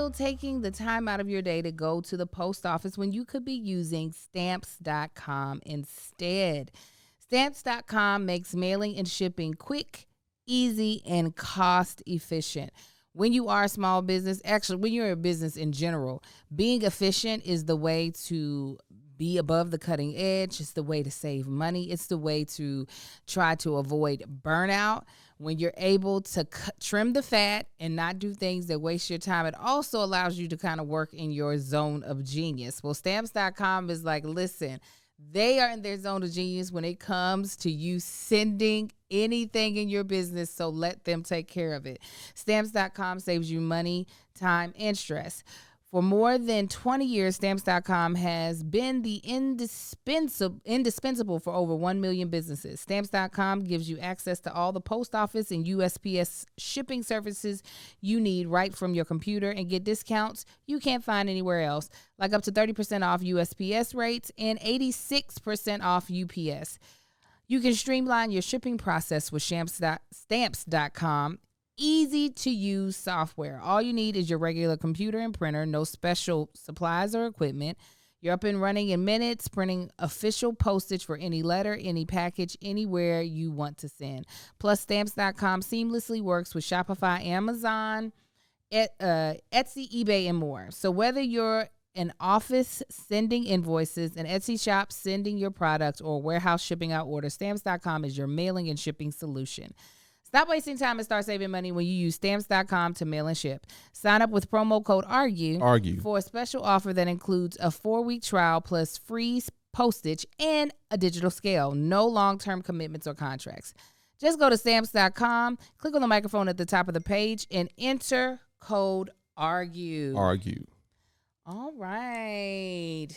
still taking the time out of your day to go to the post office when you could be using Stamps.com instead. Stamps.com makes mailing and shipping quick, easy, and cost efficient. When you are a small business, actually, when you're a business in general, being efficient is the way to be above the cutting edge. It's the way to save money. It's the way to try to avoid burnout. When you're able to trim the fat and not do things that waste your time, it also allows you to kind of work in your zone of genius. Well, Stamps.com is like, listen, they are in their zone of genius when it comes to you sending anything in your business, so let them take care of it. Stamps.com saves you money, time, and stress. For more than 20 years, Stamps.com has been the indispensable for over 1 million businesses. Stamps.com gives you access to all the post office and USPS shipping services you need right from your computer, and get discounts you can't find anywhere else, like up to 30% off USPS rates and 86% off UPS. You can streamline your shipping process with Stamps.com. Easy to use software. All you need is your regular computer and printer, no special supplies or equipment. You're up and running in minutes, printing official postage for any letter, any package, anywhere you want to send. Plus, Stamps.com seamlessly works with Shopify, Amazon, Etsy, eBay, and more. So whether you're an office sending invoices, an Etsy shop sending your products, or warehouse shipping out orders, Stamps.com is your mailing and shipping solution. Stop wasting time and start saving money when you use Stamps.com to mail and ship. Sign up with promo code ARGUE for a special offer that includes a 4-week trial plus free postage and a digital scale. No long-term commitments or contracts. Just go to Stamps.com, click on the microphone at the top of the page, and enter code ARGUE. Argue. All right.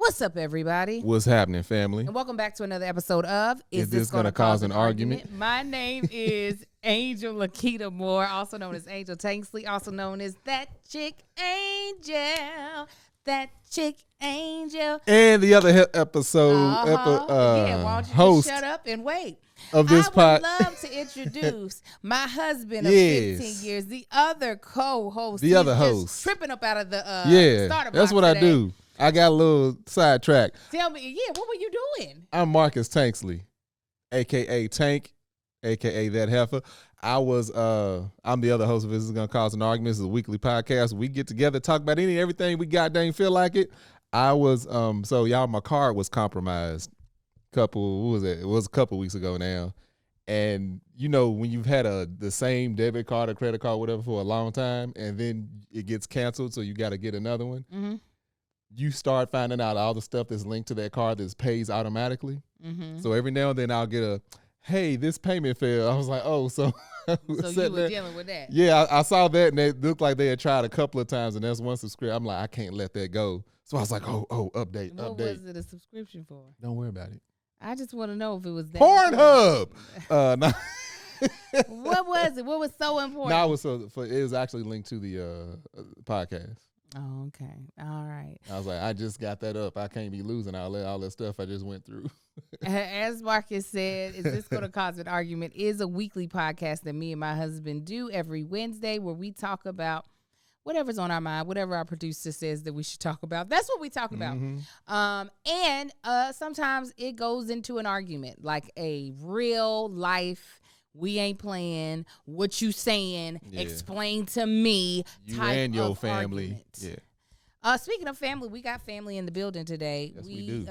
What's up, everybody? What's happening, family? And welcome back to another episode of Is This Gonna Cause an Argument? My name is Angel Lakita Moore, also known as Angel Tanksley, also known as That Chick Angel. That Chick Angel. And the other episode yeah, why don't you host just shut up and wait? of this I would love to introduce my husband of 15 years, the other co-host. The other host. Tripping up out of the starter block that's what today. I do. I got a little sidetrack. Tell me, what were you doing? I'm Marcus Tanksley, a.k.a. Tank, a.k.a. That Heifer. I'm the other host of This Is Gonna Cause an Argument. This is a weekly podcast. We get together, talk about everything we goddamn feel like it. I was, so y'all, my card was compromised it was a couple weeks ago now. And you know, when you've had the same debit card or credit card, whatever, for a long time, and then it gets canceled, so you got to get another one. Mm-hmm. You start finding out all the stuff that's linked to that card that pays automatically. Mm-hmm. So every now and then I'll get hey, this payment failed. I was like, oh, so you were dealing with that. Yeah, I saw that, and it looked like they had tried a couple of times, and that's one subscription. I'm like, I can't let that go. So I was like, update. What was it a subscription for? Don't worry about it. I just want to know if it was that Pornhub. No. What was it? What was so important? No, it was actually linked to the podcast. Oh, okay. All right. I was like, I just got that up. I can't be losing all that stuff I just went through. As Marcus said, Is This Gonna Cause an Argument is a weekly podcast that me and my husband do every Wednesday, where we talk about whatever's on our mind, whatever our producer says that we should talk about. That's what we talk about. Mm-hmm. And sometimes it goes into an argument, like a real life, we ain't playing, what you saying, explain to me, you type and your of family. Argument. Speaking of family, we got family in the building today. Yes, we do.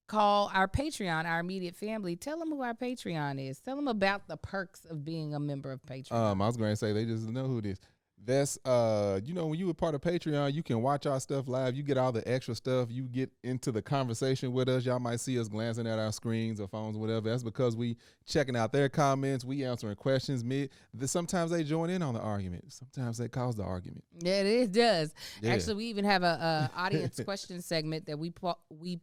Call our Patreon, our immediate family. Tell them who our Patreon is. Tell them about the perks of being a member of Patreon. I was going to say, they just know who it is. That's, when you were part of Patreon, you can watch our stuff live. You get all the extra stuff. You get into the conversation with us. Y'all might see us glancing at our screens or phones or whatever. That's because we checking out their comments. We answering questions. Sometimes they join in on the argument. Sometimes they cause the argument. Yeah, it does. Yeah. Actually, we even have a audience question segment that we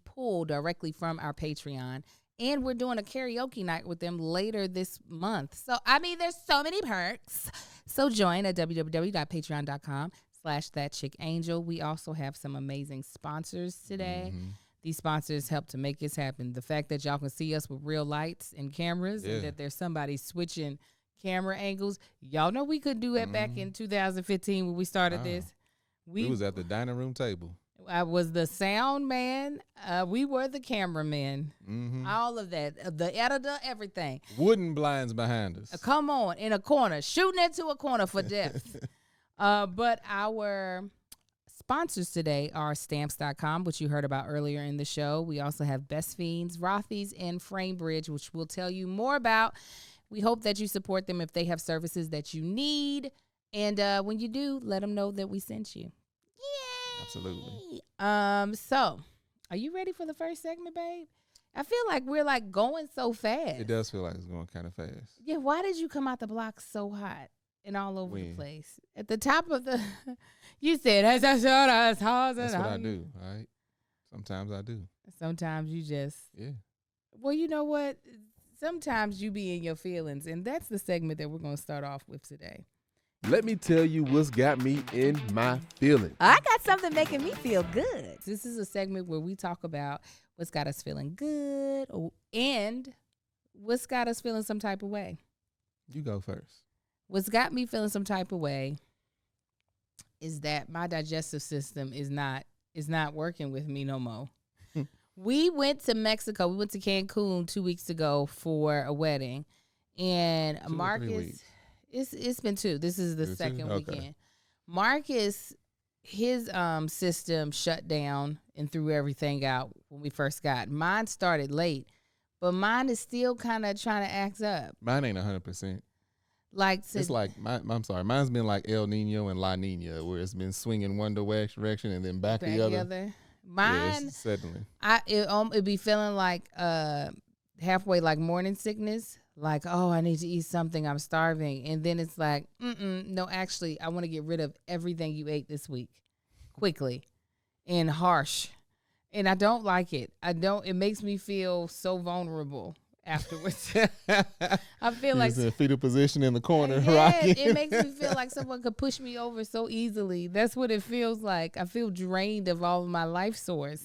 pull directly from our Patreon. And we're doing a karaoke night with them later this month. So, there's so many perks. So join at www.patreon.com/thatchickangel. We also have some amazing sponsors today. Mm-hmm. These sponsors help to make this happen. The fact that y'all can see us with real lights and cameras, and that there's somebody switching camera angles. Y'all know we couldn't do that back in 2015 when we started this. We was at the dining room table. I was the sound man. We were the cameramen. Mm-hmm. All of that. The editor, everything. Wooden blinds behind us. Come on, in a corner. Shooting into a corner for depth. But our sponsors today are Stamps.com, which you heard about earlier in the show. We also have Best Fiends, Rothy's, and Framebridge, which we'll tell you more about. We hope that you support them if they have services that you need. And when you do, let them know that we sent you. Yay! Absolutely. So, are you ready for the first segment, babe? I feel like we're like going so fast. It does feel like it's going kind of fast. Yeah, why did you come out the block so hot and all over the When? place? At the top of the, you said, that's That's what I do, all right? Sometimes I do. Sometimes you just, Yeah. well, you know what? Sometimes you be in your feelings, and that's the segment that we're going to start off with today. Let me tell you what's got me in my feelings. I got something making me feel good. This is a segment where we talk about what's got us feeling good and what's got us feeling some type of way. You go first. What's got me feeling some type of way is that my digestive system is not working with me no more. We went to Mexico. We went to Cancun 2 weeks ago for a wedding, and 2 or 3 Marcus. weeks? It's been 2. This is the second Okay. weekend. Marcus, his system shut down and threw everything out when we first got. Mine started late, but mine is still kind of trying to act up. Mine ain't 100%. Like It's like, I'm sorry, mine's been like El Nino and La Nina, where it's been swinging one direction and then back the other. Mine, Yes, suddenly. it'd be feeling like halfway like morning sickness. Like, oh, I need to eat something. I'm starving. And then it's like, no, actually, I want to get rid of everything you ate this week quickly and harsh. And I don't like it. It makes me feel so vulnerable afterwards. I feel like in a fetal position in the corner, yeah, rocking. it makes me feel like someone could push me over so easily. That's what it feels like. I feel drained of all of my life source.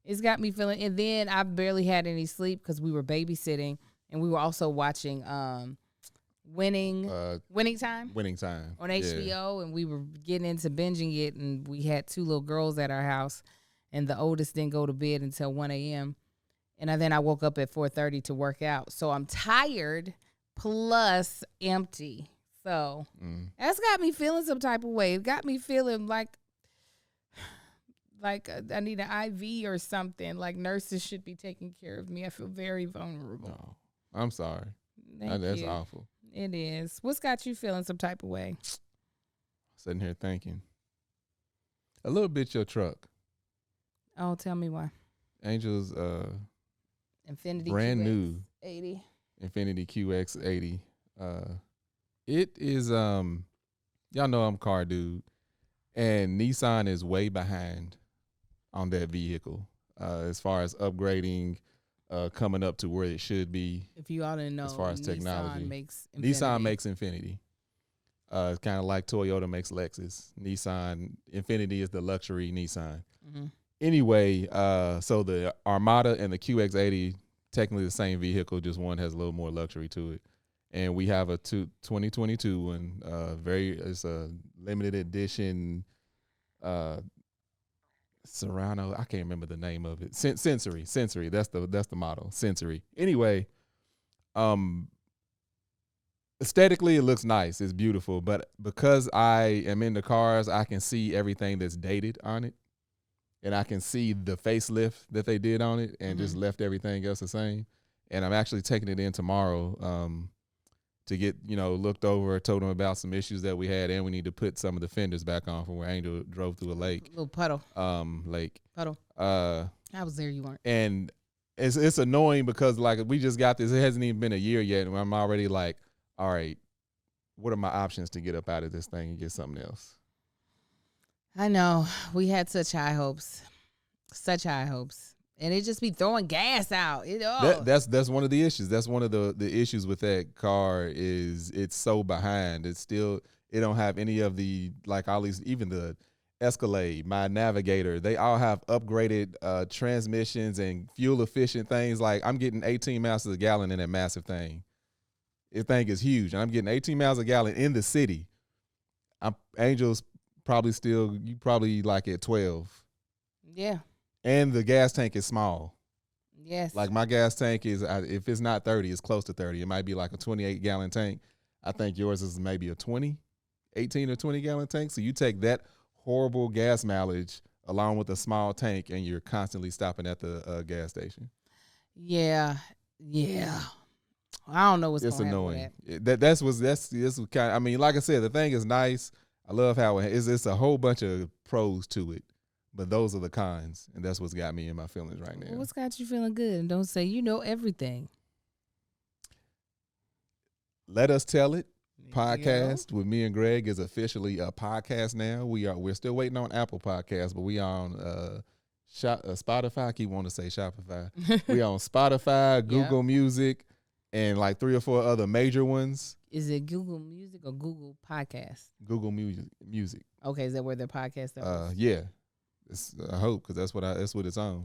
It's got me feeling, and then I barely had any sleep because we were babysitting. And we were also watching Winning Time on HBO, and we were getting into binging it, and we had 2 little girls at our house, and the oldest didn't go to bed until 1 a.m. And then I woke up at 4:30 to work out. So I'm tired plus empty. So that's got me feeling some type of way. It got me feeling like I need an IV or something. Like nurses should be taking care of me. I feel very vulnerable. No, I'm sorry. Thank That's you. awful. It is. What's got you feeling some type of way? Sitting here thinking. A little bit your truck. Oh, tell me why. Angel's Infinity brand QX new 80. Infinity QX80. It is y'all know I'm a car dude, and Nissan is way behind on that vehicle as far as upgrading, coming up to where it should be. If you all didn't know, as far as technology, Nissan makes Infinity. It's kind of like Toyota makes Lexus. Infinity is the luxury Nissan. Mm-hmm. Anyway, so the Armada and the QX80, technically the same vehicle, just one has a little more luxury to it. And we have a 2022 one, it's a limited edition Serrano. I can't remember the name of it. Sensory. That's the model. Sensory. Anyway, aesthetically it looks nice. It's beautiful, but because I am into cars, I can see everything that's dated on it, and I can see the facelift that they did on it, and just left everything else the same. And I'm actually taking it in tomorrow to get looked over. Told them about some issues that we had, and we need to put some of the fenders back on from where Angel drove through a lake. Little puddle. Lake. Puddle. I was there. You weren't. And it's annoying because like we just got this. It hasn't even been a year yet, and I'm already like, all right, what are my options to get up out of this thing and get something else? I know. We had such high hopes. And it just be throwing gas out. That's one of the issues. That's one of the issues with that car is it's so behind. It don't have any of the, like all these, even the Escalade, my Navigator, they all have upgraded transmissions and fuel efficient things. Like I'm getting 18 miles a gallon in that massive thing. The thing is huge. And I'm getting 18 miles a gallon in the city. Angel's you probably like at 12. Yeah. And the gas tank is small. Yes. Like my gas tank is, if it's not 30, it's close to 30. It might be like a 28-gallon tank. I think yours is maybe a 18 or 20-gallon tank. So you take that horrible gas mileage along with a small tank, and you're constantly stopping at the gas station. Yeah. I don't know what's It's going to annoying. happen with That's kind of, I mean, like I said, the thing is nice. I love how it's a whole bunch of pros to it, but those are the cons, and that's what's got me in my feelings right now. What's got you feeling good? And don't say you know everything. Let Us Tell It podcast with me and Greg is officially a podcast now. We're still waiting on Apple Podcasts, but we on Spotify. I keep wanting to say Shopify. We on Spotify, Google Music, and like 3 or 4 other major ones. Is it Google Music or Google Podcast? Google Music. Okay, is that where their podcast is? Yeah. I hope, because that's what it's on.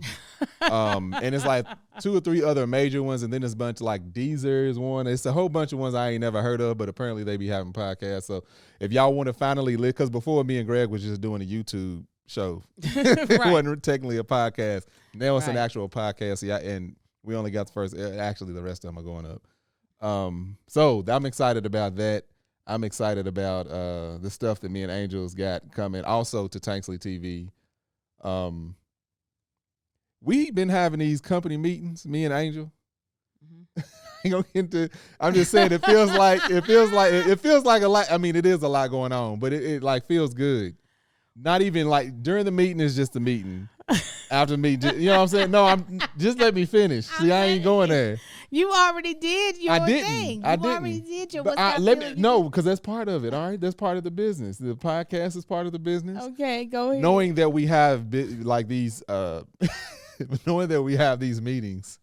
And it's like 2 or 3 other major ones, and then there's a bunch of like Deezer is one. It's a whole bunch of ones I ain't never heard of, but apparently they be having podcasts. So if y'all want to finally because before me and Greg was just doing a YouTube show. It wasn't technically a podcast. Now it's an actual podcast. Yeah, and we only got the first. Actually, the rest of them are going up. So I'm excited about that. I'm excited about the stuff that me and Angel's got coming. Also to Tanksley TV. We been having these company meetings, me and Angel. I'm just saying it feels like a lot. I mean, it is a lot going on, but it like feels good. Not even like during the meeting is just the meeting. After the meeting, you know what I'm saying? No, just let me finish. See, I ain't going there. You already did your thing. I didn't. Already did your No, because that's part of it. All right, that's part of the business. The podcast is part of the business. Okay, go ahead. Knowing that we have like these, knowing that we have these meetings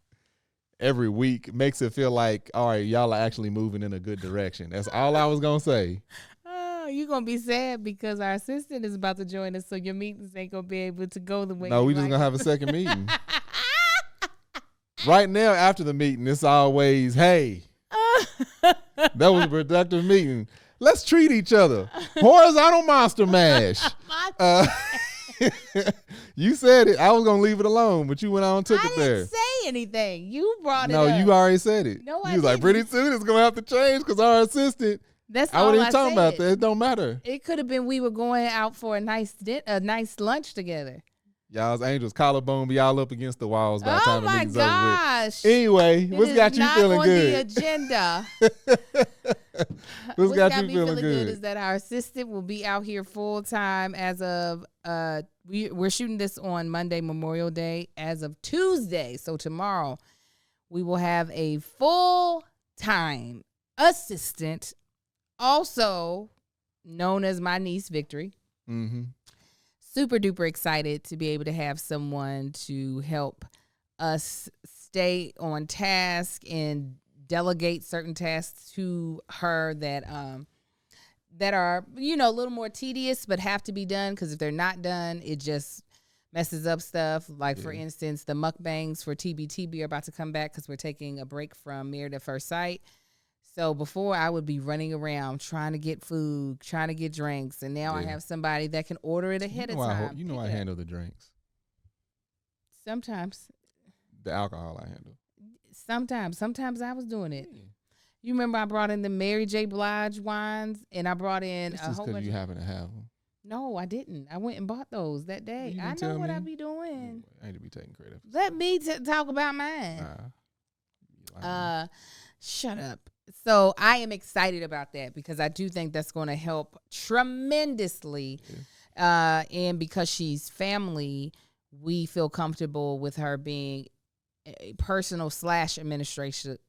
every week makes it feel like, all right, y'all are actually moving in a good direction. That's all I was gonna say. You're going to be sad because our assistant is about to join us, so your meetings ain't going to be able to go the way No, we just going to have a second meeting. Right now, after the meeting, it's always, hey, that was a productive meeting. Let's treat each other. Horizontal monster mash. You said it. I was going to leave it alone, but you went on and took it there. I didn't say anything. You brought it up. No, you already said it. No, you was like, pretty soon it's going to have to change because our assistant. That's I wasn't even talking about that. It don't matter. It could have been we were going out for a nice lunch together. Y'all's Angels collarbone be all up against the walls by the time the meeting's over with. Oh my gosh! Anyway, what's got you feeling good? Not on the agenda. What's got you feeling good is that our assistant will be out here full time as of we're shooting this on Monday, Memorial Day. As of Tuesday, so tomorrow, we will have a full time assistant. Also known as my niece, Victory. Mm-hmm. Super duper excited to be able to have someone to help us stay on task and delegate certain tasks to her that are, a little more tedious but have to be done, because if they're not done, it just messes up stuff. Like, for instance, the mukbangs for TBTB are about to come back because we're taking a break from Married at First Sight. So before, I would be running around trying to get food, trying to get drinks, and now I have somebody that can order it ahead of time. I handle the drinks. Sometimes. The alcohol I handle. Sometimes I was doing it. Yeah. You remember I brought in the Mary J. Blige wines, and I brought in a whole bunch. You happen to have them. No, I didn't. I went and bought those that day. I know what I be doing. I need to be taking credit. Let me talk about mine. Shut up. So I am excited about that because I do think that's going to help tremendously. Yeah. And because she's family, we feel comfortable with her being a personal /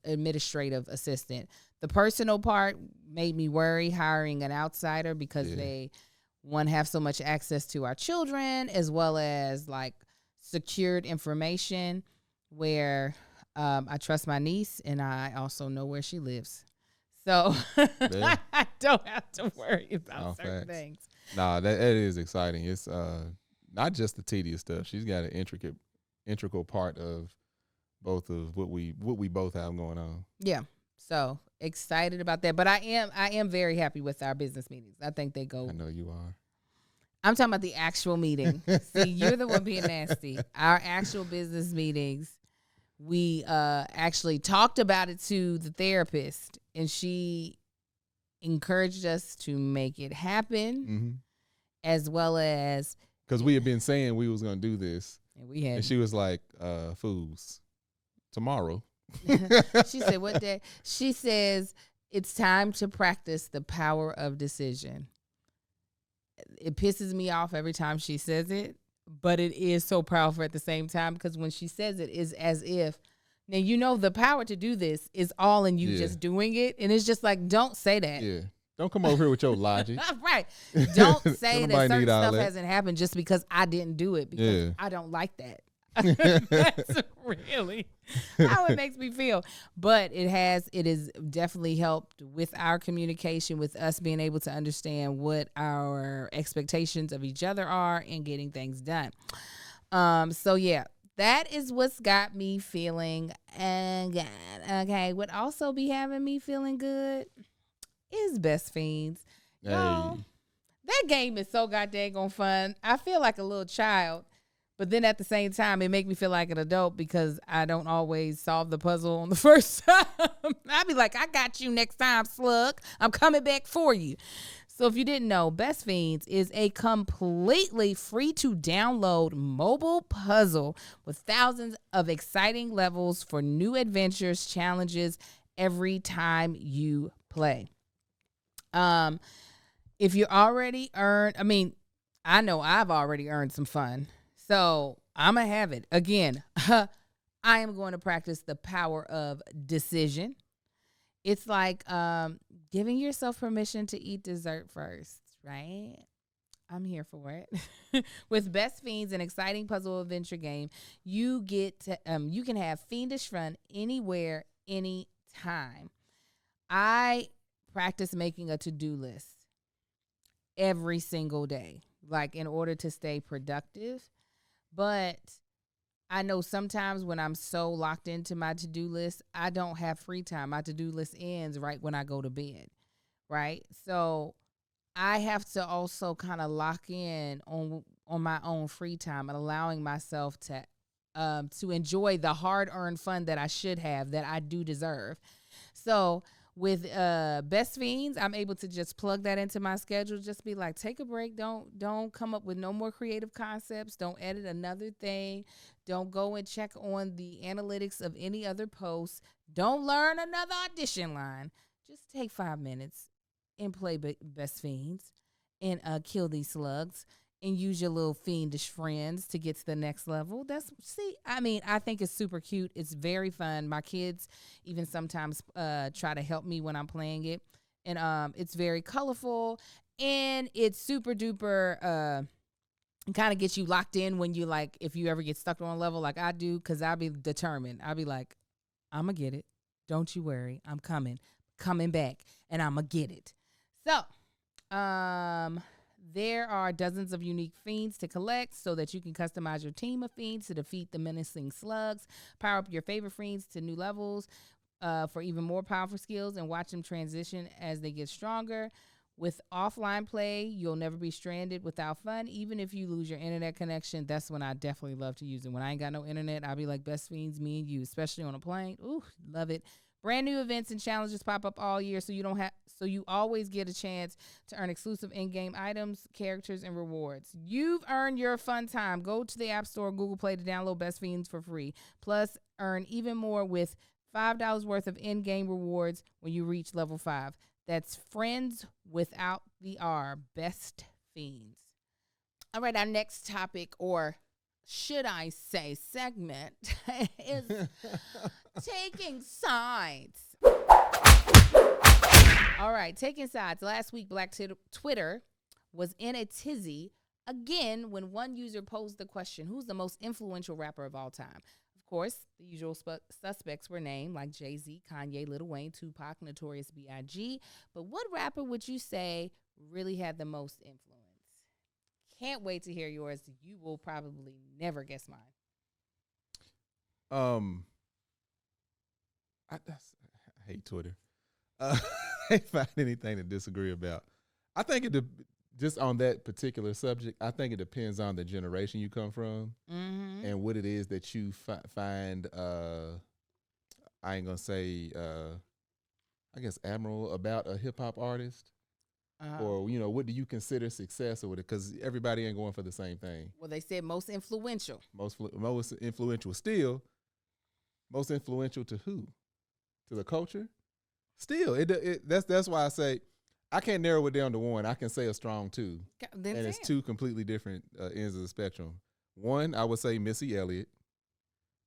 administrative assistant. The personal part made me worry hiring an outsider because they, one, have so much access to our children as well as like secured information where I trust my niece, and I also know where she lives. So I don't have to worry about certain things. Nah, that is exciting. It's not just the tedious stuff. She's got an integral part of both of what we both have going on. Yeah. So excited about that. But I am very happy with our business meetings. I think they go. I know you are. I'm talking about the actual meeting. See, you're the one being nasty. Our actual business meetings, we actually talked about it to the therapist, and she encouraged us to make it happen, as well as because we had been saying we was gonna do this, and she was like, "Fools, tomorrow." She said, "What day?" She says, "It's time to practice the power of decision." It pisses me off every time she says it, but it is so powerful at the same time, because when she says it, is as if, now, you know, the power to do this is all in you just doing it. And it's just like, don't say that. Yeah. Don't come over here with your logic. Right. Don't say that certain stuff that hasn't happened just because I didn't do it, because I don't like that. That's really how it makes me feel. But it has definitely helped with our communication, with us being able to understand what our expectations of each other are and getting things done. So yeah, that is what's got me feeling good. Okay, what also be having me feeling good is Best Fiends. Hey. Y'all, that game is so goddamn fun. I feel like a little child, but then at the same time, it make me feel like an adult because I don't always solve the puzzle on the first time. I be like, I got you next time, slug. I'm coming back for you. So if you didn't know, Best Fiends is a completely free to download mobile puzzle with thousands of exciting levels for new adventures, challenges every time you play. If you already earned, I know I've already earned some fun. So I'm going to have it. Again, I am going to practice the power of decision. It's like giving yourself permission to eat dessert first, right? I'm here for it. With Best Fiends, an exciting puzzle adventure game, you can have fiendish fun anywhere, anytime. I practice making a to-do list every single day, like in order to stay productive. But I know sometimes when I'm so locked into my to-do list, I don't have free time. My to-do list ends right when I go to bed, right? So I have to also kind of lock in on my own free time and allowing myself to enjoy the hard-earned fun that I should have, that I do deserve. So with Best Fiends, I'm able to just plug that into my schedule. Just be like, take a break. Don't come up with no more creative concepts. Don't edit another thing. Don't go and check on the analytics of any other posts. Don't learn another audition line. Just take 5 minutes and play Best Fiends and kill these slugs and use your little fiendish friends to get to the next level. I think it's super cute. It's very fun. My kids even sometimes try to help me when I'm playing it. And it's very colorful, and it's super duper kind of gets you locked in when you, like, if you ever get stuck on a level like I do, because I'll be determined. I'll be like, I'm going to get it. Don't you worry. I'm coming back, and I'm going to get it. So, there are dozens of unique fiends to collect so that you can customize your team of fiends to defeat the menacing slugs. Power up your favorite fiends to new levels for even more powerful skills, and watch them transition as they get stronger. With offline play, you'll never be stranded without fun. Even if you lose your internet connection, that's when I definitely love to use it. When I ain't got no internet, I'll be like, Best Fiends, me and you, especially on a plane. Ooh, love it. Brand new events and challenges pop up all year, so you always get a chance to earn exclusive in-game items, characters, and rewards. You've earned your fun time. Go to the App Store or Google Play to download Best Fiends for free. Plus, earn even more with $5 worth of in-game rewards when you reach level 5. That's friends without the R. Best Fiends. All right, our next topic, or should I say segment, is taking sides. All right, taking sides. Last week, Black Twitter was in a tizzy again when one user posed the question, who's the most influential rapper of all time? Of course, the usual suspects were named, like Jay-Z, Kanye, Lil Wayne, Tupac, Notorious B.I.G. But what rapper would you say really had the most influence? Can't wait to hear yours. You will probably never guess mine. I hate Twitter. I can't find anything to disagree about. I think it just on that particular subject, I think it depends on the generation you come from and what it is that you find. I ain't gonna say, I guess, admirable about a hip hop artist, or what do you consider success with it? Because everybody ain't going for the same thing. Well, they said most influential. Most influential still. Most influential to who? To the culture. Still, that's why I say I can't narrow it down to one. I can say a strong two, and it's two completely different ends of the spectrum. One, I would say Missy Elliott,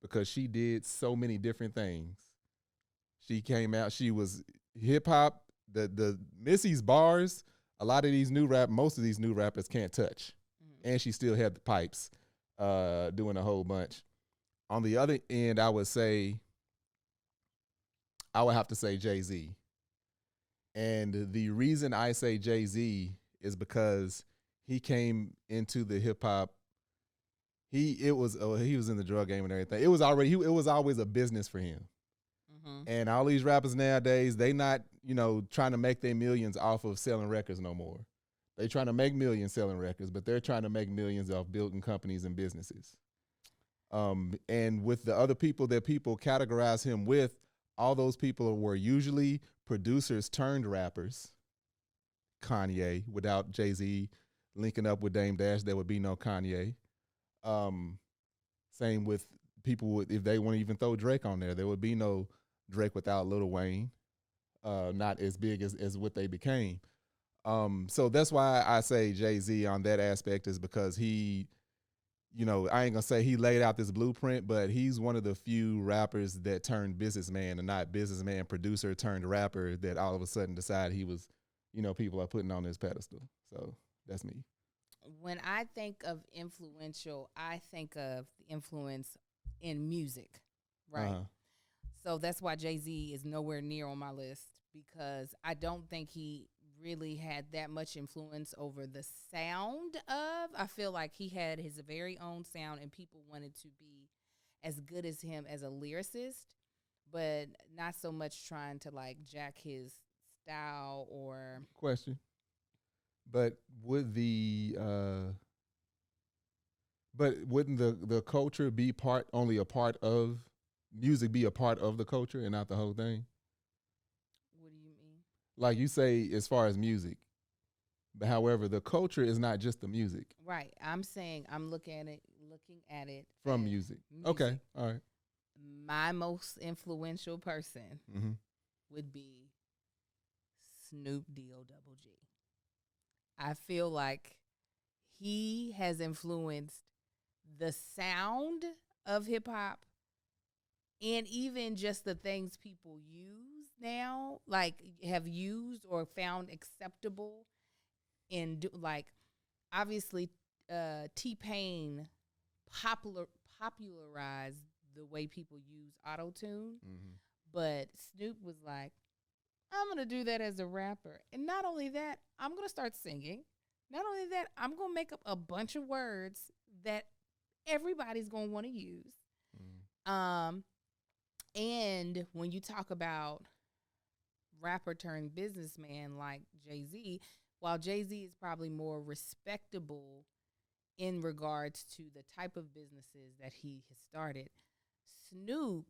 because she did so many different things. She came out. She was hip hop. The Missy's bars. Most of these new rappers can't touch, and she still had the pipes, doing a whole bunch. On the other end, I would have to say Jay-Z. And the reason I say Jay-Z is because he came into the hip hop. He was in the drug game and everything. It was always a business for him. And all these rappers nowadays, they not, trying to make their millions off of selling records no more. They trying to make millions selling records, but they're trying to make millions off building companies and businesses. And with the other people that people categorize him with, all those people were usually producers turned rappers. Kanye, without Jay-Z linking up with Dame Dash, there would be no Kanye. Same with people, if they want to even throw Drake on there would be no Drake without Lil Wayne. Not as big as what they became. So that's why I say Jay-Z on that aspect, is because he, I ain't gonna say he laid out this blueprint, but he's one of the few rappers that turned businessman and not businessman producer turned rapper that all of a sudden decided he was, people are putting on his pedestal. So that's me. When I think of influential, I think of the influence in music, right? So that's why Jay-Z is nowhere near on my list, because I don't think he really had that much influence over the sound of. I feel like he had his very own sound, and people wanted to be as good as him as a lyricist, but not so much trying to like jack his style or. Question. But wouldn't the culture be only a part of music, be a part of the culture and not the whole thing? What do you mean? Like you say, as far as music, but however, the culture is not just the music. Right. I'm saying I'm looking at it from music. Okay. All right. My most influential person would be Snoop D-O-double-G. I feel like he has influenced the sound of hip hop, and even just the things people use now, like have used or found acceptable like obviously T-Pain popularized the way people use auto-tune, but Snoop was like, I'm going to do that as a rapper. And not only that, I'm going to start singing. Not only that, I'm going to make up a bunch of words that everybody's going to want to use. And when you talk about rapper turned businessman like Jay-Z, while Jay-Z is probably more respectable in regards to the type of businesses that he has started, Snoop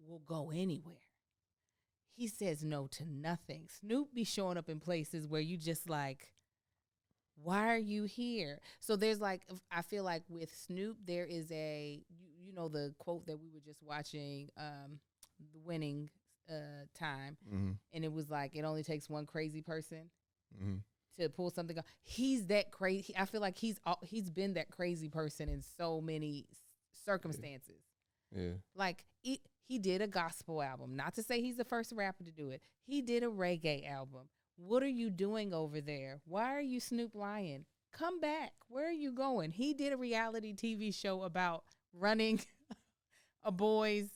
will go anywhere. He says no to nothing. Snoop be showing up in places where you just like, why are you here? So there's like, I feel like with Snoop, there is the quote that we were just watching, The Winning Time. And it was like, it only takes one crazy person to pull something off. He's that crazy. I feel like he's been that crazy person in so many circumstances. Yeah. Like he did a gospel album. Not to say he's the first rapper to do it. He did a reggae album. What are you doing over there? Why are you Snoop lying? Come back. Where are you going? He did a reality TV show about running a boys'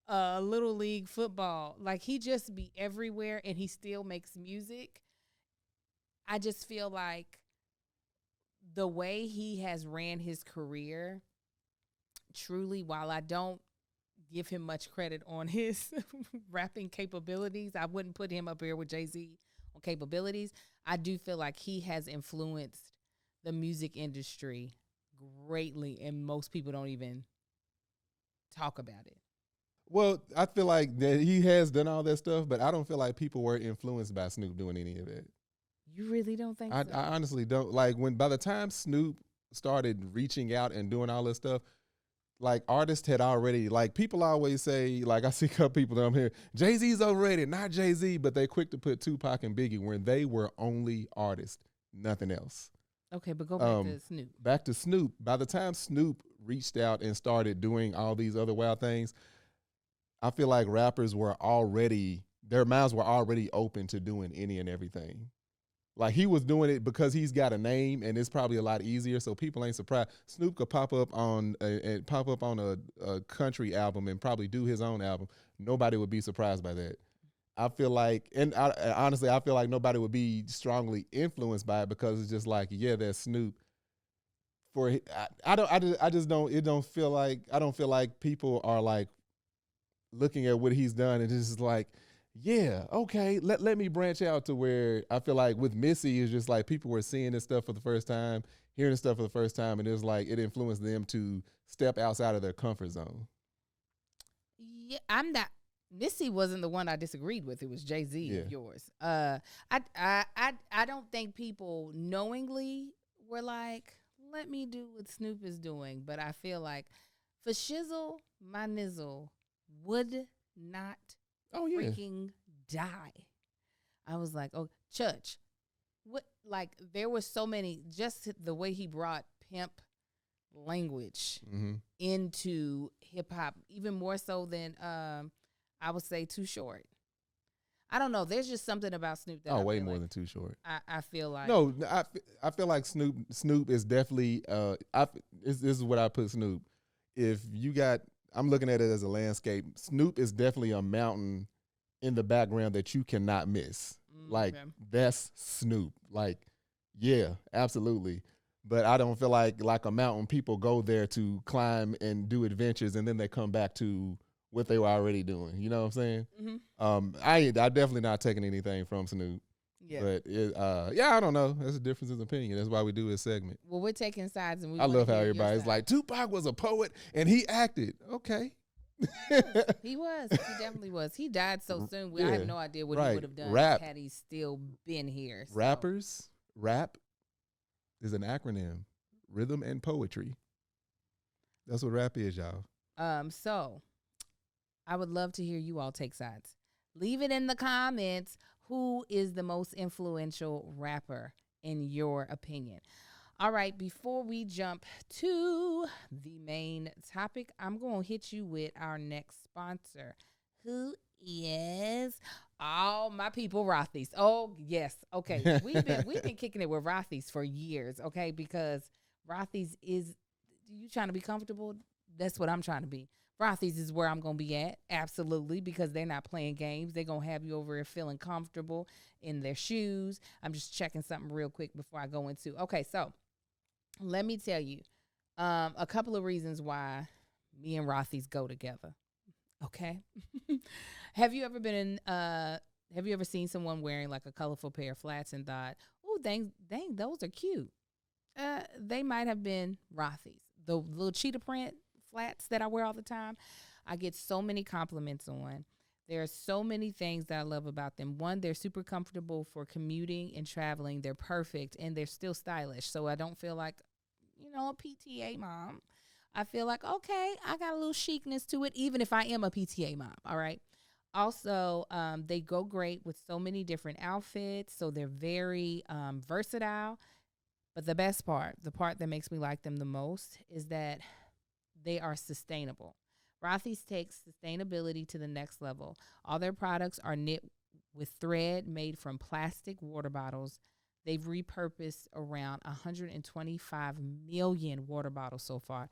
little league football. Like, he just be everywhere, and he still makes music. I just feel like the way he has ran his career, truly, while I don't give him much credit on his rapping capabilities, I wouldn't put him up here with Jay-Z on capabilities, I do feel like he has influenced the music industry greatly, and most people don't even talk about it. Well, I feel like that he has done all that stuff, but I don't feel like people were influenced by Snoop doing any of it. You really don't think so? I honestly don't. Like, by the time Snoop started reaching out and doing all this stuff, like artists had already, like people always say, like I see a couple people that I'm here, Jay-Z's overrated, not Jay-Z, but they quick to put Tupac and Biggie when they were only artists, nothing else. Okay, but go back to Snoop. Back to Snoop. By the time Snoop reached out and started doing all these other wild things, I feel like rappers were already, their minds were already open to doing any and everything. Like he was doing it because he's got a name and it's probably a lot easier, so people ain't surprised. Snoop could pop up on a country album and probably do his own album. Nobody would be surprised by that. I feel like, honestly, I feel like nobody would be strongly influenced by it because it's just like, yeah, that's Snoop. I just don't. It don't feel like, I don't feel like people are like looking at what he's done and it's just like, yeah, okay, let me branch out to where I feel like with Missy is just like people were seeing this stuff for the first time, hearing this stuff for the first time, and it was like it influenced them to step outside of their comfort zone. Yeah, I'm not. Missy wasn't the one I disagreed with. It was Jay-Z of yours. I don't think people knowingly were like, let me do what Snoop is doing. But I feel like for Shizzle, my nizzle would not freaking die. I was like, oh, Church. What, like, there were so many, just the way he brought pimp language into hip hop, even more so than I would say Too Short. I don't know. There's just something about Snoop that way more than Too Short. I feel like no. I feel like Snoop is definitely. This is what I put Snoop. If you got, I'm looking at it as a landscape. Snoop is definitely a mountain in the background that you cannot miss. Like that's Snoop. Like, yeah, absolutely. But I don't feel like a mountain. People go there to climb and do adventures, and then they come back to what they were already doing. You know what I'm saying? I definitely not taking anything from Snoop. Yeah. But I don't know. That's a difference in opinion. That's why we do this segment. Well, we're taking sides, and I love how everybody's like, Tupac was a poet and he acted. Okay. He was. He definitely was. He died so soon. I have no idea what he would have done had he still been here. So. Rap is an acronym. Rhythm and poetry. That's what rap is, y'all. So I would love to hear you all take sides. Leave it in the comments. Who is the most influential rapper in your opinion? All right, before we jump to the main topic, I'm going to hit you with our next sponsor, who is all my people, Rothy's. Oh, yes. Okay. We've been kicking it with Rothy's for years, okay? Because Rothy's is, you trying to be comfortable? That's what I'm trying to be. Rothy's is where I'm going to be at, absolutely, because they're not playing games. They're going to have you over here feeling comfortable in their shoes. I'm just checking something real quick before I go into. Okay, so let me tell you a couple of reasons why me and Rothy's go together. Okay. Have you ever seen someone wearing like a colorful pair of flats and thought, oh, dang, those are cute? They might have been Rothy's. The little cheetah print flats that I wear all the time, I get so many compliments on. There are so many things that I love about them. One, they're super comfortable for commuting and traveling. They're perfect, and they're still stylish. So I don't feel like, a PTA mom. I feel like, okay, I got a little chicness to it, even if I am a PTA mom, all right? Also, they go great with so many different outfits, so they're very versatile. But the best part, the part that makes me like them the most, is that they are sustainable. Rothy's takes sustainability to the next level. All their products are knit with thread made from plastic water bottles. They've repurposed around 125 million water bottles so far.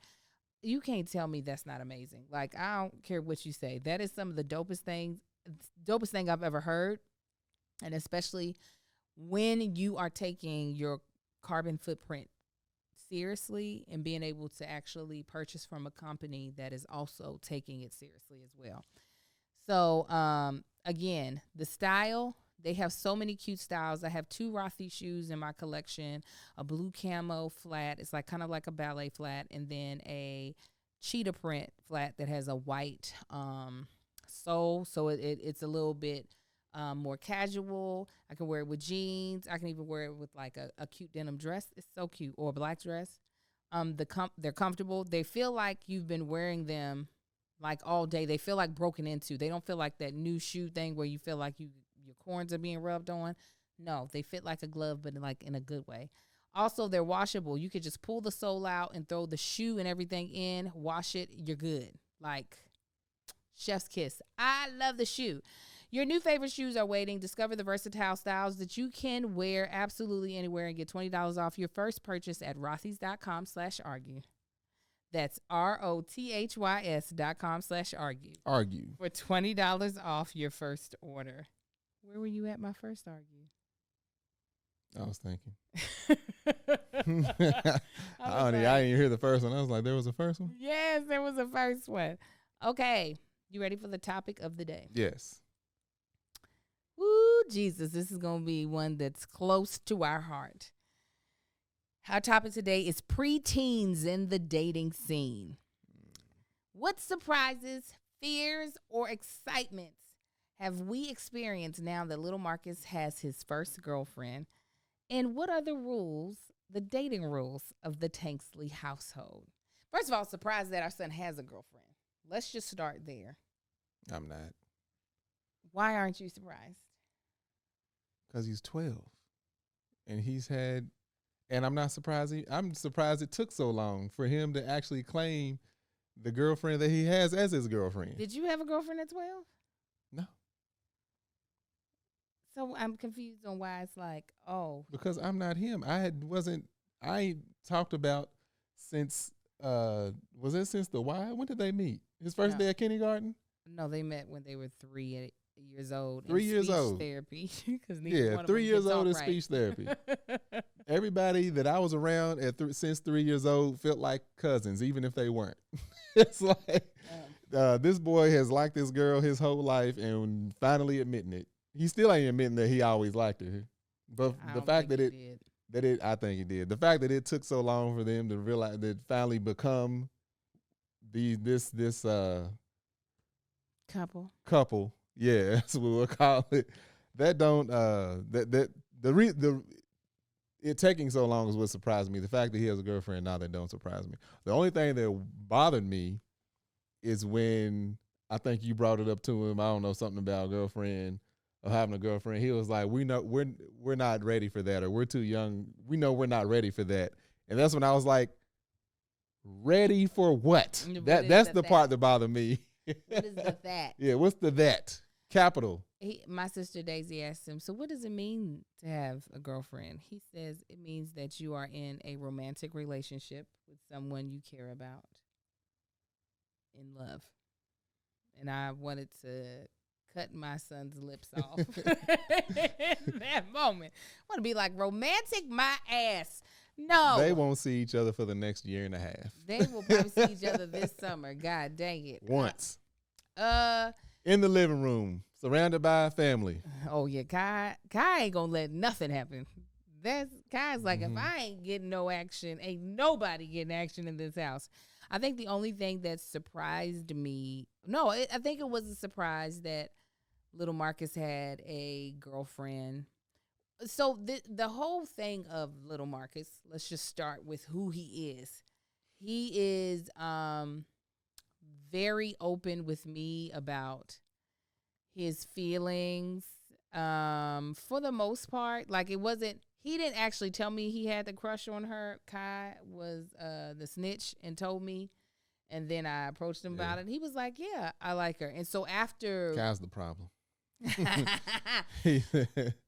You can't tell me that's not amazing. Like, I don't care what you say. That is some of the dopest thing I've ever heard. And especially when you are taking your carbon footprint seriously and being able to actually purchase from a company that is also taking it seriously as well. So, again, the style, They have so many cute styles. I have 2 Rothy shoes in my collection, a blue camo flat. It's like kind of like a ballet flat, and then a cheetah print flat that has a white sole. So it's a little bit more casual. I can wear it with jeans. I can even wear it with like a cute denim dress. It's so cute, or a black dress. They're comfortable. They feel like you've been wearing them like all day. They feel like broken into. They don't feel like that new shoe thing where you feel like your corns are being rubbed on. No, they fit like a glove, but like in a good way. Also, they're washable. You could just pull the sole out and throw the shoe and everything in, wash it, you're good. Like chef's kiss. I love the shoe. Your new favorite shoes are waiting. Discover the versatile styles that you can wear absolutely anywhere and get $20 off your first purchase at rothys.com/argue. That's ROTHYS.com/argue. Argue. For $20 off your first order. Where were you at my first argue? I was thinking. I didn't hear the first one. I was like, there was a first one? Yes, there was a first one. Okay. You ready for the topic of the day? Yes. Woo, Jesus. This is going to be one that's close to our heart. Our topic today is preteens in the dating scene. What surprises, fears, or excitements have we experienced now that little Marcus has his first girlfriend? And what are the dating rules of the Tanksley household? First of all, surprised that our son has a girlfriend. Let's just start there. I'm not. Why aren't you surprised? Because he's 12. And and I'm not surprised. I'm surprised it took so long for him to actually claim the girlfriend that he has as his girlfriend. Did you have a girlfriend at 12? No. So I'm confused on why it's like, oh. Because I'm not him. I ain't talked about since, was it since the Y? When did they meet? His first day of kindergarten? No, they met when they were 3 years old. 3 years old. Therapy. Yeah, 3 years old is speech therapy. Everybody that I was around since 3 years old felt like cousins, even if they weren't. It's like this boy has liked this girl his whole life and finally admitting it. He still ain't admitting that he always liked her. But the fact that I think he did. The fact that it took so long for them to realize that finally become this couple. Yeah, that's what we'll call it. That don't it taking so long is what surprised me. The fact that he has a girlfriend now, that don't surprise me. The only thing that bothered me is when I think you brought it up to him. I don't know, something about a girlfriend or having a girlfriend. He was like, we're not ready for that, or we're too young. We know we're not ready for that. And that's when I was like, ready for what? That's the part that bothered me. What is the that? Yeah, what's the that? Capital. My sister Daisy asked him, so what does it mean to have a girlfriend? He says it means that you are in a romantic relationship with someone you care about, in love. And I wanted to cut my son's lips off in that moment. I want to be like, romantic my ass. No. They won't see each other for the next year and a half. They will probably see each other this summer. God dang it. Once. In the living room, surrounded by a family. Oh, yeah. Kai ain't going to let nothing happen. Kai's like, if I ain't getting no action, ain't nobody getting action in this house. I think the only thing that surprised me, I think it was a surprise that little Marcus had a girlfriend. So the whole thing of little Marcus, let's just start with who he is. He is very open with me about his feelings for the most part. Like, he didn't actually tell me he had the crush on her. Kai was the snitch and told me. And then I approached him about it. And he was like, yeah, I like her. And so after... Kai's the problem.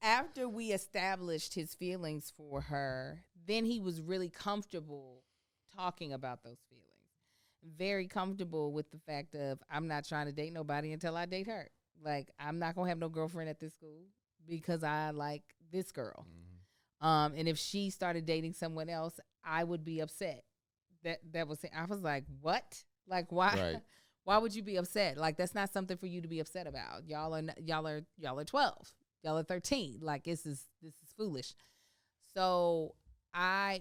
After we established his feelings for her, then he was really comfortable talking about those feelings. Very comfortable with the fact of, I'm not trying to date nobody until I date her. Like, I'm not going to have no girlfriend at this school because I like this girl. Mm-hmm. And if she started dating someone else, I would be upset. That was, I was like, what? Like, why? Right. Why would you be upset? Like, that's not something for you to be upset about. Y'all are 12. Y'all are 13. Like, this is foolish. So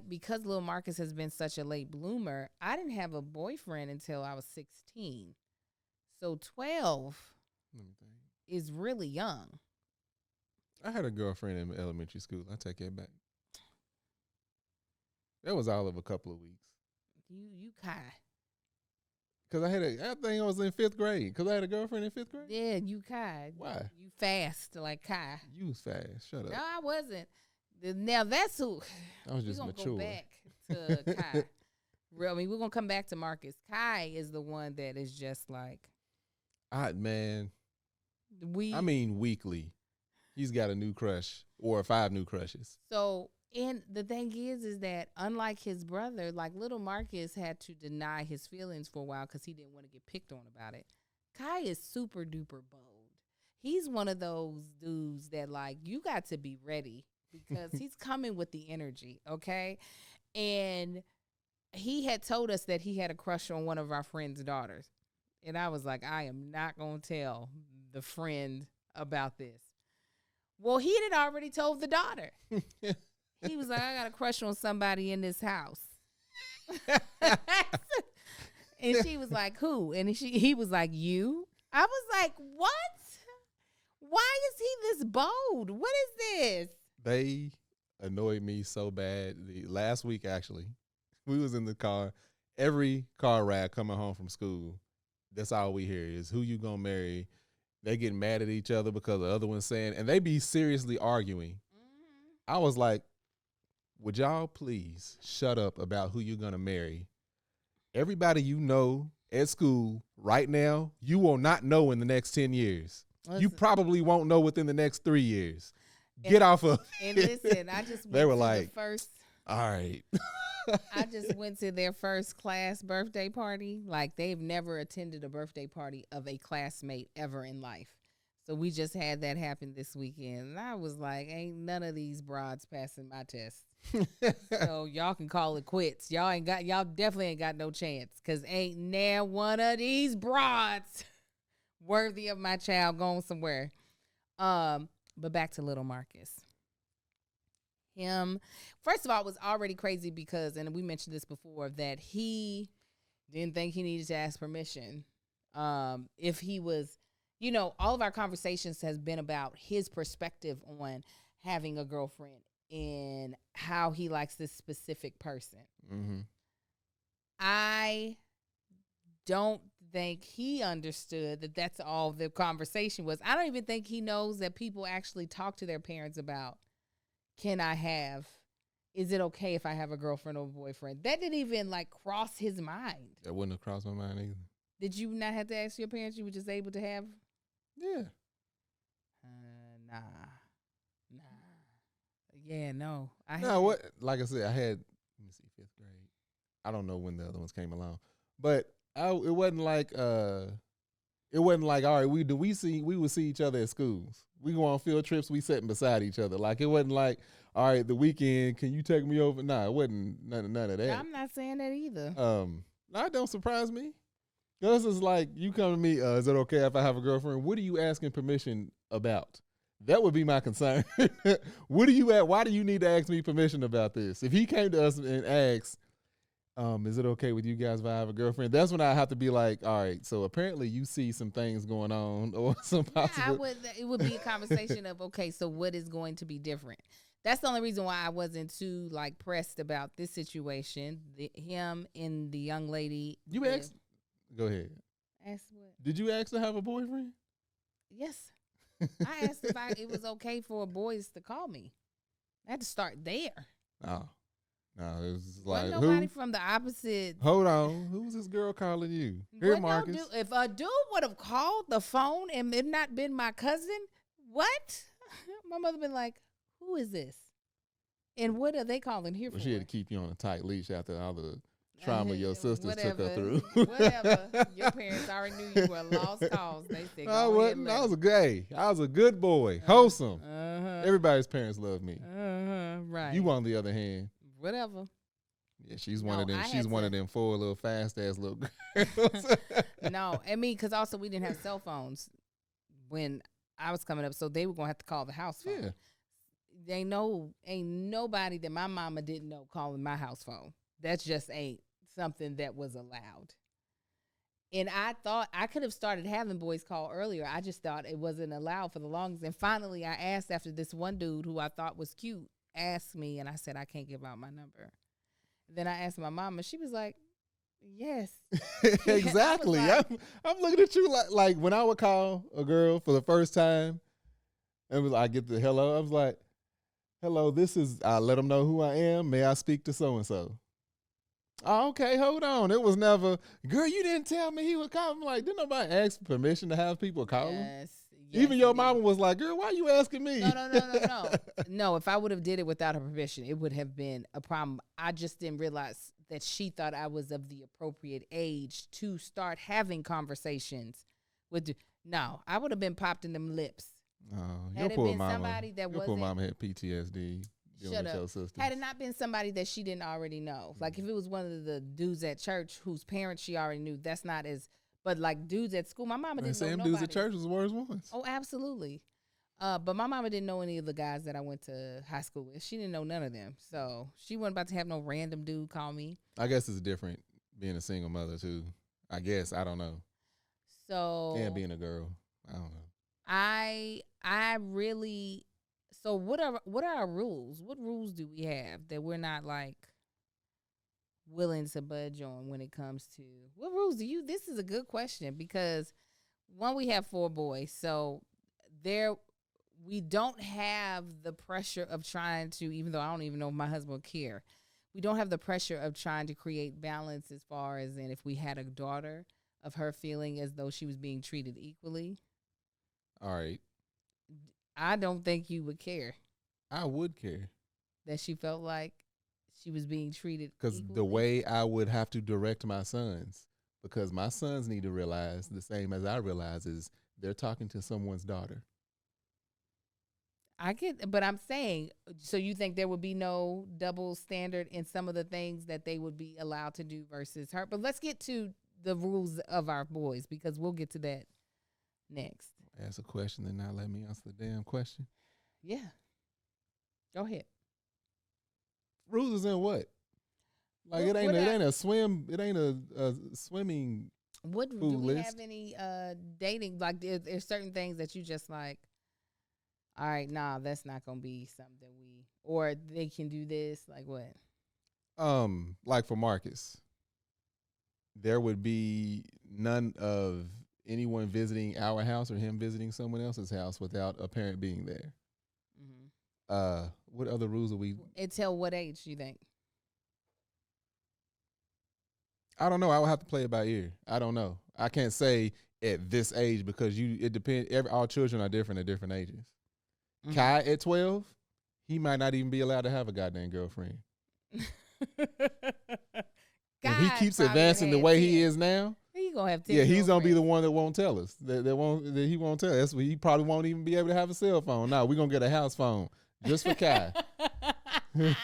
because little Marcus has been such a late bloomer, I didn't have a boyfriend until I was 16. So 12 is really young. I had a girlfriend in elementary school. I take it back. That was all of a couple of weeks. You Kai. Because I think I was in 5th grade. Because I had a girlfriend in 5th grade. Yeah, you Kai. Why? You fast like Kai. You was fast. Shut up. No, I wasn't. Now that's who. I was just we're mature. Go back to Kai. We're gonna come back to Marcus. Kai is the one that is just like. Weekly. He's got a new crush or 5 new crushes. So, and the thing is that unlike his brother, like little Marcus had to deny his feelings for a while because he didn't want to get picked on about it. Kai is super duper bold. He's one of those dudes that like you got to be ready because he's coming with the energy, okay? And he had told us that he had a crush on one of our friend's daughters. And I was like, I am not going to tell the friend about this. Well, he had already told the daughter. He was like, I got a crush on somebody in this house. And she was like, who? And he was like, you? I was like, what? Why is he this bold? What is this? They annoyed me so bad. Last week, actually, we was in the car. Every car ride coming home from school, that's all we hear is who you gonna marry. They get mad at each other because the other one's saying, and they be seriously arguing. Mm-hmm. I was like, would y'all please shut up about who you're going to marry? Everybody you know at school right now, you will not know in the next 10 years. Listen. You probably won't know within the next 3 years. Get off of And listen, I just went they were to like, the first. All right. I just went to their first class birthday party. Like, they've never attended a birthday party of a classmate ever in life. So we just had that happen this weekend. And I was like, ain't none of these broads passing my test. So y'all can call it quits. Y'all definitely ain't got no chance. Because ain't now one of these broads worthy of my child going somewhere. But back to little Marcus. Him, first of all, it was already crazy because, and we mentioned this before, that he didn't think he needed to ask permission. If he was, all of our conversations has been about his perspective on having a girlfriend and how he likes this specific person. Mm-hmm. I don't think he understood that that's all the conversation was. I don't even think he knows that people actually talk to their parents about, is it okay if I have a girlfriend or a boyfriend? That didn't even cross his mind. That wouldn't have crossed my mind either. Did you not have to ask your parents? You were just able to have? Yeah. Nah. Yeah, no. Like I said, I had, let me see, 5th grade. I don't know when the other ones came along. But it wasn't like, all right, we would see each other at schools. We go on field trips, we sitting beside each other. Like, it wasn't like, all right, the weekend, can you take me over? Nah, it wasn't none of that. I'm not saying that either. That don't surprise me. This is like, you come to me, is it okay if I have a girlfriend? What are you asking permission about? That would be my concern. Why do you need to ask me permission about this? If he came to us and asked, is it okay with you guys if I have a girlfriend? That's when I have to be like, all right, so apparently you see some things going on or some possible. It would be a conversation of, okay, so what is going to be different? That's the only reason why I wasn't too pressed about this situation. Him and the young lady. You asked? Go ahead. Asked what? Did you ask to have a boyfriend? Yes. I asked if it was okay for boys to call me. I had to start there. Oh. No, it was like, nobody from the opposite. Hold on. Who's this girl calling you? Here, Marcus. No, if a dude would have called the phone and it not been my cousin, what? My mother been like, who is this? And what are they calling here for? She had to keep you on a tight leash after all the trauma your sisters took her through. Whatever. Your parents already knew you were a lost cause. They said, I wasn't. I was a good boy. Wholesome. Everybody's parents love me. Right. You, on the other hand. Whatever. Yeah, she's one of them. She's one of them 4 little fast ass little girls. No, because also we didn't have cell phones when I was coming up, so they were gonna have to call the house phone. Yeah. Ain't nobody that my mama didn't know calling my house phone. That just ain't something that was allowed. And I thought I could have started having boys call earlier. I just thought it wasn't allowed for the longest. And finally, I asked after this one dude who I thought was cute asked me, and I said, I can't give out my number. Then I asked my mom, and she was like, yes. Exactly. Like, I'm looking at you like when I would call a girl for the first time, and I get the hello, I was like, hello, I let them know who I am. May I speak to so-and-so? Oh, okay, hold on. It was never, girl, you didn't tell me he would call. I'm like, didn't nobody ask for permission to have people call him? Yes, Even your mama was like, girl, why are you asking me? No. No, if I would have did it without her permission, it would have been a problem. I just didn't realize that she thought I was of the appropriate age to start having conversations with. No, I would have been popped in them lips. Your poor mama. Your poor mama had PTSD. Shut up. Had it not been somebody that she didn't already know, like if it was one of the dudes at church whose parents she already knew, that's not as. But like dudes at school, my mama didn't know nobody. Same dudes at church was the worst ones. Oh, absolutely. But my mama didn't know any of the guys that I went to high school with. She didn't know none of them, so she wasn't about to have no random dude call me. I guess it's different being a single mother too. I guess I don't know. So and being a girl, I don't know. I really. So what are our rules? What rules do we have that we're not like willing to budge on when it comes to what rules do you? This is a good question because one, we have 4 boys, so we don't have the pressure of trying to. Even though I don't even know if my husband would care, we don't have the pressure of trying to create balance as far as in if we had a daughter of her feeling as though she was being treated equally. All right. I don't think you would care. I would care. That she felt like she was being treated because the way I would have to direct my sons, because my sons need to realize the same as I realize is they're talking to someone's daughter. I get, but I'm saying, so you think there would be no double standard in some of the things that they would be allowed to do versus her? But let's get to the rules of our boys because we'll get to that next. Ask a question and not let me answer the damn question. Yeah. Go ahead. Rules is in what? Like it ain't a swimming. What do we have any dating? Like there's certain things that you just like. All right, nah, that's not gonna be something or they can do this. Like what? Like for Marcus, there would be none of anyone visiting our house or him visiting someone else's house without a parent being there. Mm-hmm. What other rules are we? Until what age do you think? I don't know. I would have to play it by ear. I don't know. I can't say at this age because it depends. All children are different at different ages. Mm-hmm. Kai at 12, he might not even be allowed to have a goddamn girlfriend. If he keeps advancing the way 10. He is now, he gonna have 10. Yeah, he's gonna be the one that won't tell us. That he won't tell us. He probably won't even be able to have a cell phone. No, we're gonna get a house phone just for Kai. His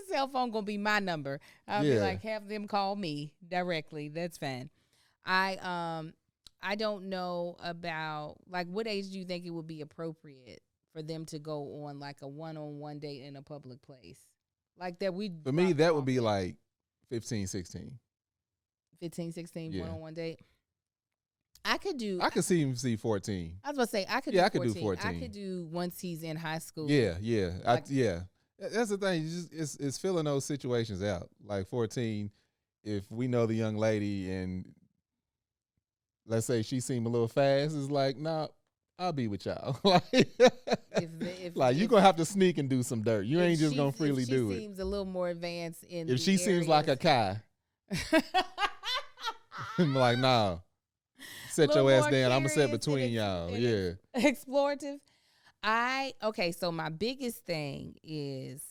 cell phone gonna be my number. I'll be like, have them call me directly. That's fine. I don't know about like what age do you think it would be appropriate for them to go on like a one-on-one date in a public place? Like that we For me, that would be like 15, 16. 15, 16, one-on-one date. I could see 14. I was about to say I could do 14. I could do once he's in high school. Yeah. Like, that's the thing. It's filling those situations out. Like 14, if we know the young lady and let's say she seemed a little fast, it's like, nah, I'll be with y'all. Like, you're going to have to sneak and do some dirt. You ain't just going to freely do it. She seems a little more advanced in If she seems like a Kai. I'm like, nah. Set your ass down. I'm going to sit between y'all. Yeah. Explorative. So my biggest thing is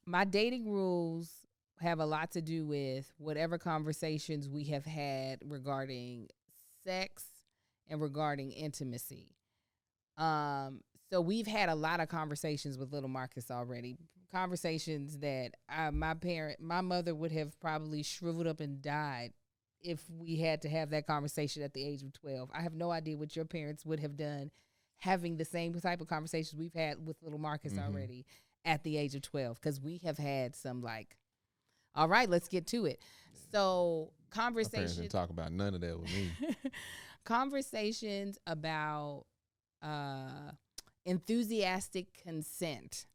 my dating rules have a lot to do with whatever conversations we have had regarding sex and regarding intimacy. So we've had a lot of conversations with little Marcus already. Conversations that my mother would have probably shriveled up and died if we had to have that conversation at the age of 12. I have no idea what your parents would have done having the same type of conversations we've had with little Marcus already at the age of 12, because we have had some like, all right, let's get to it. So My parents didn't talk about none of that with me. Conversations about enthusiastic consent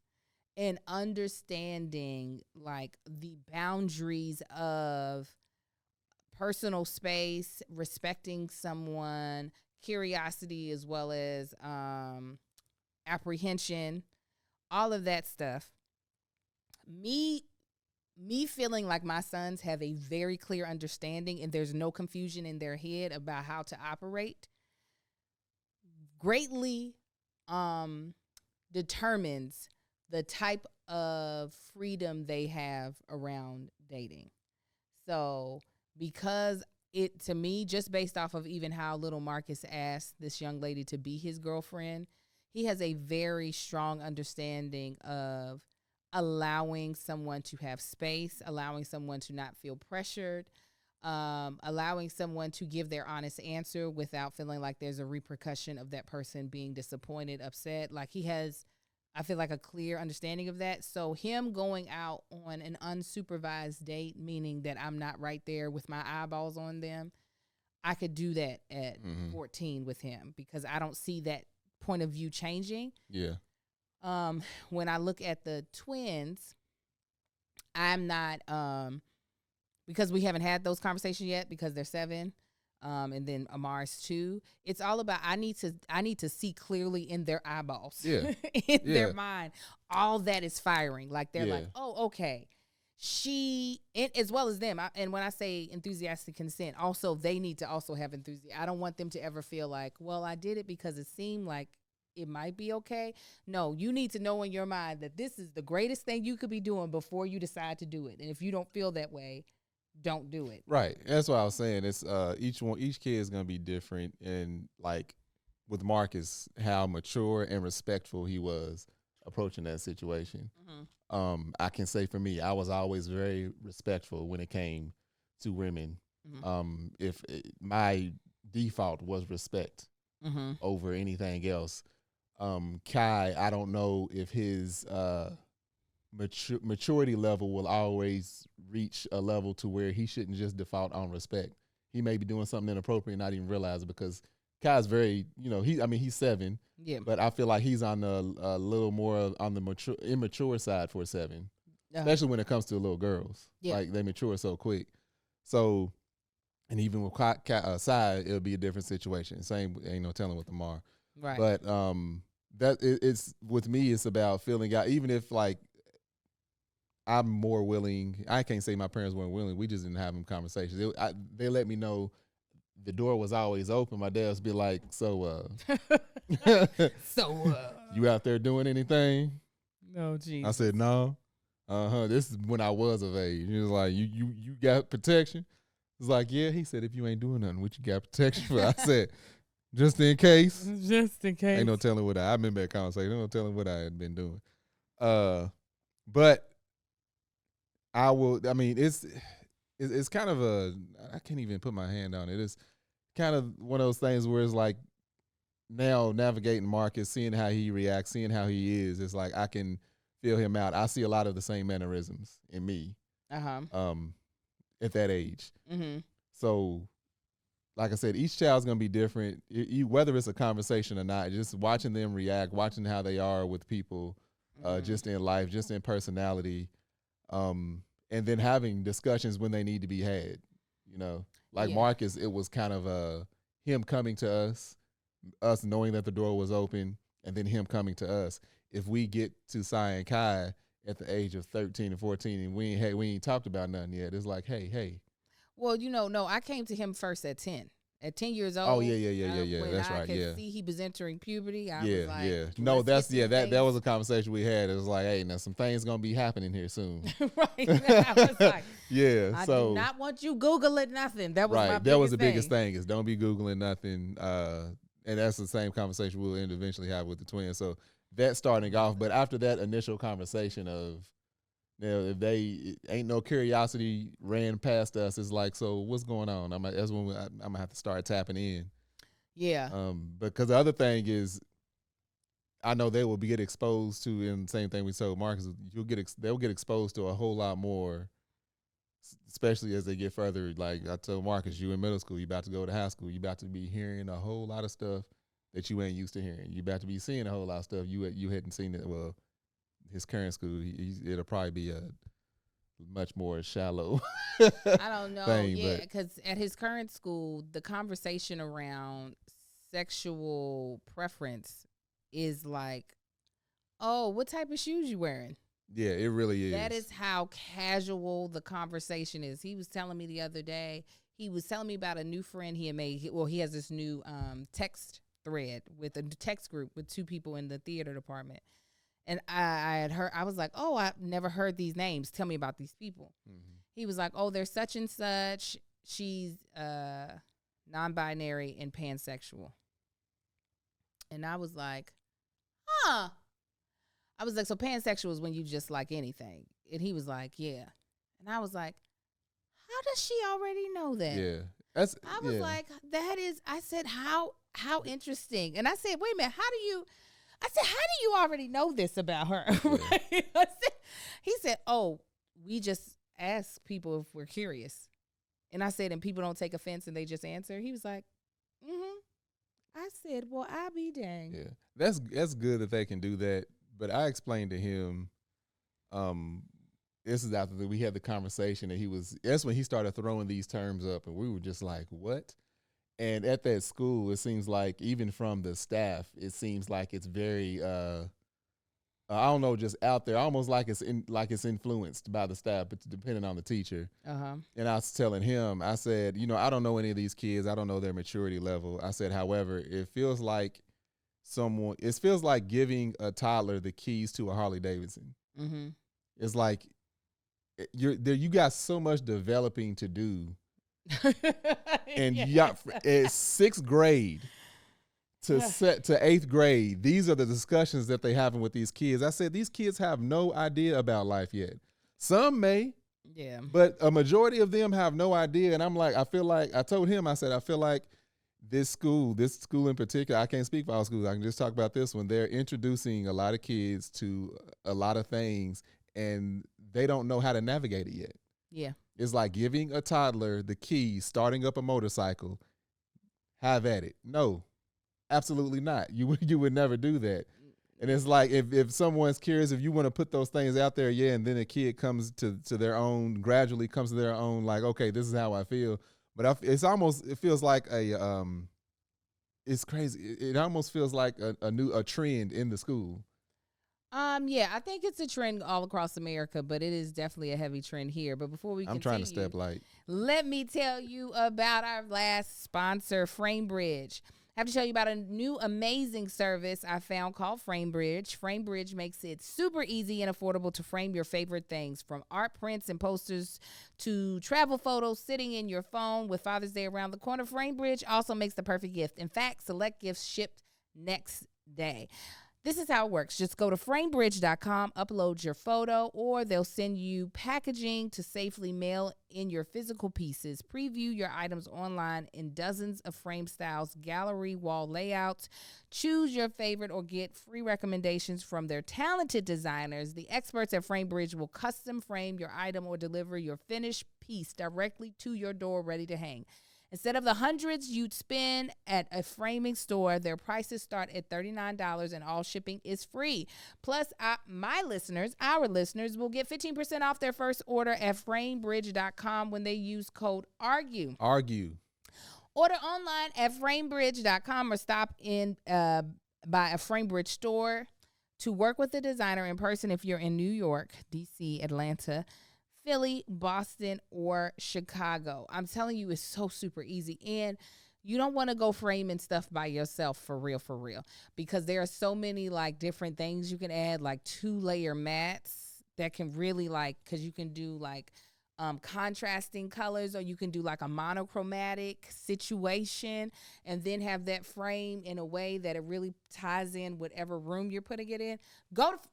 and understanding like the boundaries of personal space, respecting someone, curiosity as well as apprehension, all of that stuff. Me feeling like my sons have a very clear understanding and there's no confusion in their head about how to operate greatly determines the type of freedom they have around dating. So because it, to me, just based off of even how little Marcus asked this young lady to be his girlfriend, he has a very strong understanding of allowing someone to have space, allowing someone to not feel pressured, allowing someone to give their honest answer without feeling like there's a repercussion of that person being disappointed, upset. Like he has, I feel like, a clear understanding of that. So him going out on an unsupervised date, meaning that I'm not right there with my eyeballs on them, I could do that at 14 with him because I don't see that point of view changing. Yeah. When I look at the twins, I'm not, because we haven't had those conversations yet because they're 7, and then Amar's 2. It's all about, I need to see clearly in their eyeballs, in their mind, all that is firing. Like they're like, oh, okay. She, as well as them. And when I say enthusiastic consent, also they need to also have enthusiasm. I don't want them to ever feel like, well, I did it because it seemed like it might be okay. No, you need to know in your mind that this is the greatest thing you could be doing before you decide to do it. And if you don't feel that way, don't do it. Right. That's what I was saying. It's each kid is gonna be different, and like with Marcus, how mature and respectful he was approaching that situation. I can say for me, I was always very respectful when it came to women. If my default was respect over anything else. Kai, I don't know if his maturity level will always reach a level to where he shouldn't just default on respect. He may be doing something inappropriate and not even realize it, because Kai's very, he's 7, but I feel like he's on a little more on the immature side for 7, especially when it comes to little girls. Like they mature so quick. So, and even with side, it'll be a different situation. Same, ain't no telling with Amar. Right. But it's with me, it's about feeling out. Even if like I'm more willing, I can't say my parents weren't willing. We just didn't have them conversations. They let me know the door was always open. My dad would be like, "So, you out there doing anything?" No, geez. I said, "No." This is when I was of age. He was like, "You got protection?" It's like, "Yeah." He said, "If you ain't doing nothing, what you got protection for?" I said, "Just in case." Just in case. Ain't no telling what I remember that conversation. Ain't no telling what I had been doing. But I will. I mean, it's kind of I can't even put my hand on it. It's kind of one of those things where it's like now navigating Marcus, seeing how he reacts, seeing how he is. It's like I can feel him out. I see a lot of the same mannerisms in me. At that age. So, like I said, each child's gonna be different. Whether it's a conversation or not, just watching them react, watching how they are with people, just in life, just in personality. And then having discussions when they need to be had, like Marcus, it was kind of him coming to us knowing that the door was open, and then him coming to us. If we get to Sai and Kai at the age of 13 and 14 and we ain't talked about nothing yet, it's like, hey. Well, no, I came to him first at 10. At 10 years old. Oh, yeah. That's right, yeah. When I could see he was entering puberty, I was like, no, that was a conversation we had. It was like, hey, now some things going to be happening here soon. Right. I was like, I do not want you Googling nothing. That was my biggest thing. That was the biggest thing, is don't be Googling nothing. And that's the same conversation we'll eventually have with the twins. So that's starting off. But after that initial conversation of, Now, if they ain't no curiosity ran past us, it's like, so what's going on? That's when I'm gonna have to start tapping in. Yeah. Because the other thing is, I know they will get exposed to, and the same thing we told Marcus, they'll get exposed to a whole lot more, especially as they get further. Like I told Marcus, you in middle school, you about to go to high school, you about to be hearing a whole lot of stuff that you ain't used to hearing. You about to be seeing a whole lot of stuff you hadn't seen it. Well, his current school, it'll probably be a much more shallow I don't know. thing, Yeah, because at his current school, the conversation around sexual preference is like, oh, what type of shoes you wearing? Yeah, it really is. That is how casual the conversation is. He was telling me the other day, he was telling me about a new friend he had made. Well, he has this new text thread with a text group with 2 people in the theater department. And I had heard, I was like, oh, I've never heard these names. Tell me about these people. Mm-hmm. He was like, oh, they're such and such. She's non-binary and pansexual. And I was like, huh. I was like, so pansexual is when you just like anything. And he was like, yeah. And I was like, how does she already know that? Yeah. I was like, that is, I said, how interesting. And I said, wait a minute, how do you already know this about her? Right? He said, oh, we just ask people if we're curious. And I said, and people don't take offense and they just answer. He was like, mm-hmm. I said, well, I'll be dang. Yeah, that's good that they can do that. But I explained to him, this is after we had the conversation, and that's when he started throwing these terms up, and we were just like, what? And at that school, it seems like, even from the staff, it seems like it's very, I don't know, just out there, almost like it's influenced by the staff, but depending on the teacher. Uh-huh. And I was telling him, I said, I don't know any of these kids. I don't know their maturity level. I said, however, it feels like giving a toddler the keys to a Harley Davidson. Mm-hmm. It's like you got so much developing to do. And you got sixth grade to 8th grade. These are the discussions that they're having with these kids. I said, these kids have no idea about life yet. Some may, yeah, but a majority of them have no idea. And I'm like, I told him, I said, I feel like this school in particular, I can't speak for all schools, I can just talk about this one. They're introducing a lot of kids to a lot of things, and they don't know how to navigate it yet. Yeah. It's like giving a toddler the keys, starting up a motorcycle. Have at it. No, absolutely not. You would never do that. And it's like, if someone's curious, if you want to put those things out there, yeah, and then a kid comes to their own, gradually comes to their own, like, okay, this is how I feel. But it feels like it's crazy. It almost feels like a trend in the school. Yeah, I think it's a trend all across America, but it is definitely a heavy trend here. But before we continue, I'm trying to step light. Let me tell you about our last sponsor, FrameBridge. I have to tell you about a new amazing service I found called FrameBridge. FrameBridge makes it super easy and affordable to frame your favorite things, from art prints and posters to travel photos sitting in your phone. With Father's Day around the corner, FrameBridge also makes the perfect gift. In fact, select gifts shipped next day. This is how it works. Just go to framebridge.com, upload your photo, or they'll send you packaging to safely mail in your physical pieces. Preview your items online in dozens of frame styles, gallery wall layouts. Choose your favorite or get free recommendations from their talented designers. The experts at FrameBridge will custom frame your item or deliver your finished piece directly to your door, ready to hang. Instead of the hundreds you'd spend at a framing store, their prices start at $39 and all shipping is free. Plus, our listeners will get 15% off their first order at framebridge.com when they use code ARGUE. Order online at framebridge.com or stop in by a FrameBridge store to work with the designer in person if you're in New York, D.C., Atlanta, Philly, Boston, or Chicago. I'm telling you, it's so super easy. And you don't want to go framing stuff by yourself for real, because there are so many like different things you can add, like 2-layer mats that can really because you can do like contrasting colors, or you can do like a monochromatic situation and then have that frame in a way that it really ties in whatever room you're putting it in.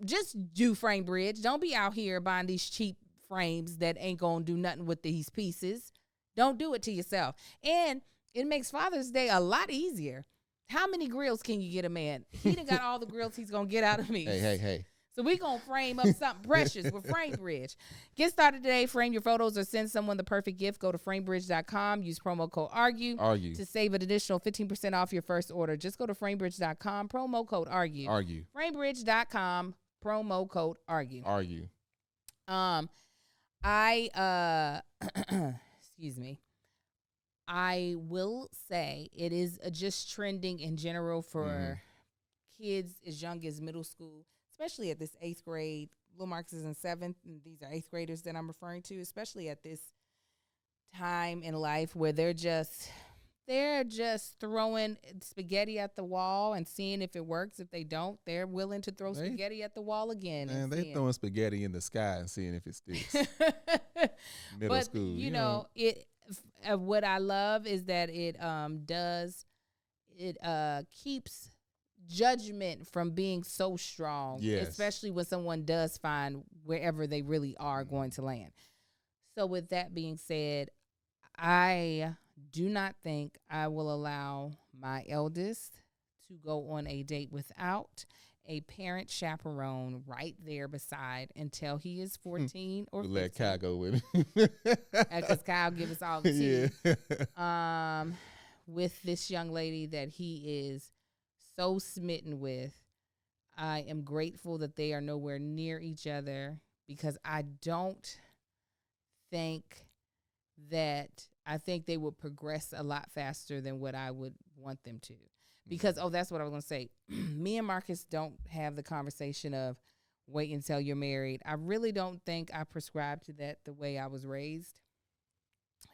Just do frame bridge. Don't be out here buying these cheap frames that ain't gonna do nothing with these pieces. Don't do it to yourself. And it makes Father's Day a lot easier. How many grills can you get a man? He done got all the grills he's gonna get out of me. Hey. So we going to frame up something precious with Frame Bridge. Get started today. Frame your photos or send someone the perfect gift. Go to framebridge.com. Use promo code ARGUE to save an additional 15% off your first order. Just go to framebridge.com. Promo code ARGUE. Framebridge.com. Promo code ARGUE. Excuse me. I will say it is just trending in general for kids as young as middle school, especially at this 8th grade. Little Marcus is in 7th, and these are 8th graders that I'm referring to, especially at this time in life where they're just throwing spaghetti at the wall and seeing if it works. If they don't, they're willing to throw spaghetti at the wall again. And they throwing spaghetti in the sky and seeing if it sticks. Middle school. You know, what I love is that it keeps judgment from being so strong, especially when someone does find wherever they really are going to land. So with that being said, I do not think I will allow my eldest to go on a date without a parent chaperone right there beside until he is 14 or 15. Let Kyle go with me. Because Kyle give us all the tea. With this young lady that he is so smitten with, I am grateful that they are nowhere near each other, because I think they would progress a lot faster than what I would want them to. Because, that's what I was going to say. Me and Marcus don't have the conversation of wait until you're married. I really don't think I prescribe to that the way I was raised.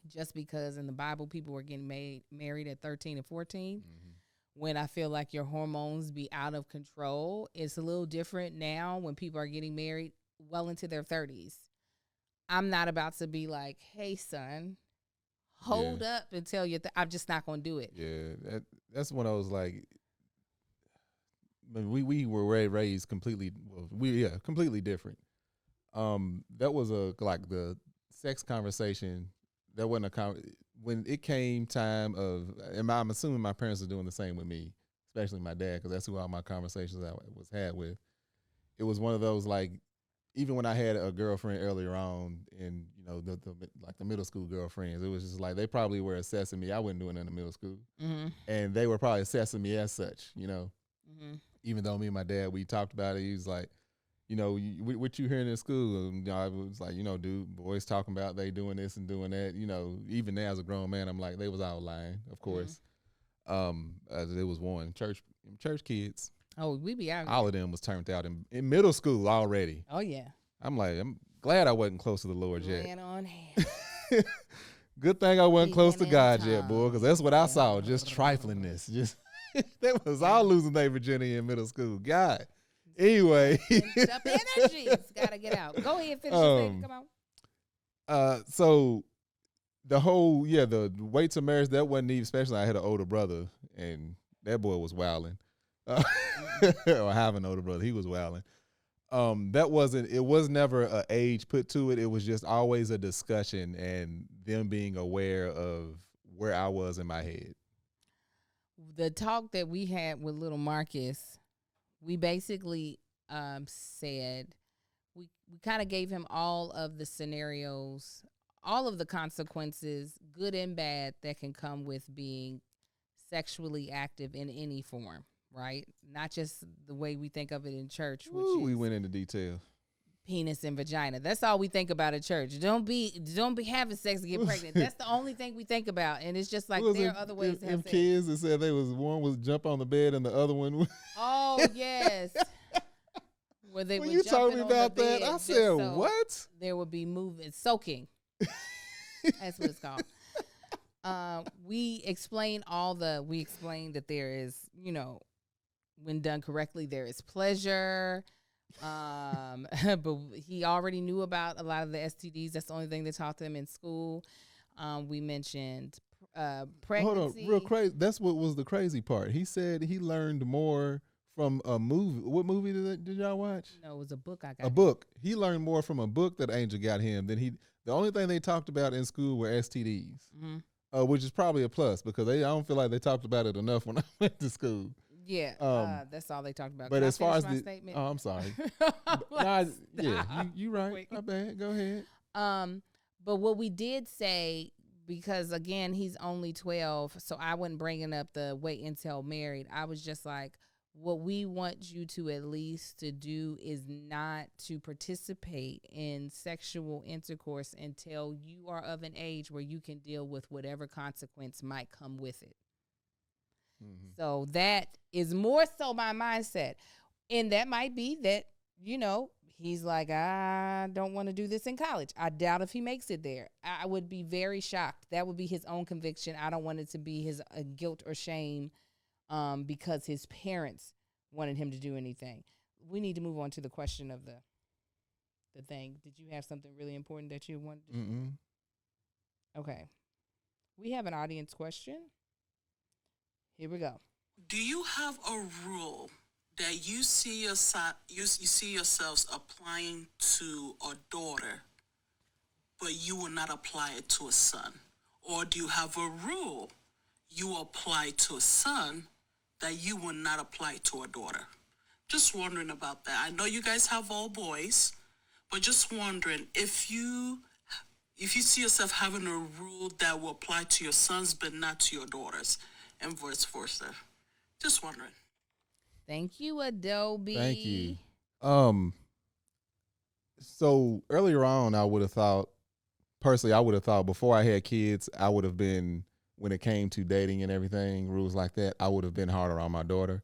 Just because in the Bible, people were getting married at 13 and 14. When I feel like your hormones be out of control. It's a little different now when people are getting married well into their 30s. I'm not about to be like, hey, son, hold up until I'm just not going to do it. Yeah, that's when I was like, we were raised completely, completely different. That was the sex conversation. That wasn't when it came time of, and I'm assuming my parents are doing the same with me, especially my dad, because that's who all my conversations I was had with. It was one of those, like, even when I had a girlfriend earlier on, and the middle school girlfriends, it was just like they probably were assessing me. I wasn't doing it in middle school, and they were probably assessing me as such. Even though me and my dad, we talked about it, he was like, what you hearing in school? I was like, dude, boys talking about they doing this and doing that. Even now as a grown man, I'm like, they was out lying, of course. It was one church kids. Oh, we be out. All of them was turned out in middle school already. Oh yeah. I'm glad I wasn't close to the Lord yet. Laying on hands. Good thing I wasn't close to God yet, boy, because that's what I saw. Just triflingness. Just they was all losing their virginity in middle school. God. Anyway. Up energies. Gotta get out. Go ahead, finish your thing. Come on. So the whole, the way to marriage, that wasn't even, especially I had an older brother, and that boy was wilding. Or have an older brother. He was wilding. It was never an age put to it. It was just always a discussion and them being aware of where I was in my head. The talk that we had with little Marcus, we basically said, we kind of gave him all of the scenarios, all of the consequences, good and bad, that can come with being sexually active in any form. Right? Not just the way we think of it in church. We went into detail. Penis and vagina. That's all we think about at church. Don't be having sex to get pregnant. That's the only thing we think about. And it's just like there are other ways to have sex. Kids that said one was jump on the bed and the other one was oh yes. Where they when you told me about that, I said, what? There would be movement, soaking. That's what it's called. We explained that there is, when done correctly, there is pleasure. But he already knew about a lot of the STDs. That's the only thing they taught them in school. We mentioned Hold pregnancy. on, real crazy. That's what was the crazy part. He said he learned more from a movie. What movie did y'all watch? No, it was a book I got. A book. He learned more from a book that Angel got him than he. The only thing they talked about in school were STDs, which is probably a plus because I don't feel like they talked about it enough when I went to school. Yeah, that's all they talked about. But Can as I far as finish the, my statement? oh, I'm sorry. You right. My bad. Go ahead. But what we did say, because again, he's only 12, so I wasn't bringing up the wait until married. I was just like, what we want you to at least to do is not to participate in sexual intercourse until you are of an age where you can deal with whatever consequence might come with it. Mm-hmm. So that is more so my mindset. And that might be that, he's like, I don't want to do this in college. I doubt if he makes it there. I would be very shocked. That would be his own conviction. I don't want it to be his guilt or shame because his parents wanted him to do anything. We need to move on to the question of the thing. Did you have something really important that you wanted to say? Okay. We have an audience question. Here we go. Do you have a rule that you see yourselves applying to a daughter, but you will not apply it to a son? Or do you have a rule you apply to a son that you will not apply to a daughter? Just wondering about that. I know you guys have all boys, but just wondering if you see yourself having a rule that will apply to your sons but not to your daughters, and vice versa. Just wondering. Thank you, Adobe. Thank you. So earlier on, I would have thought before I had kids, I would have been, when it came to dating and everything, rules like that, I would have been harder on my daughter.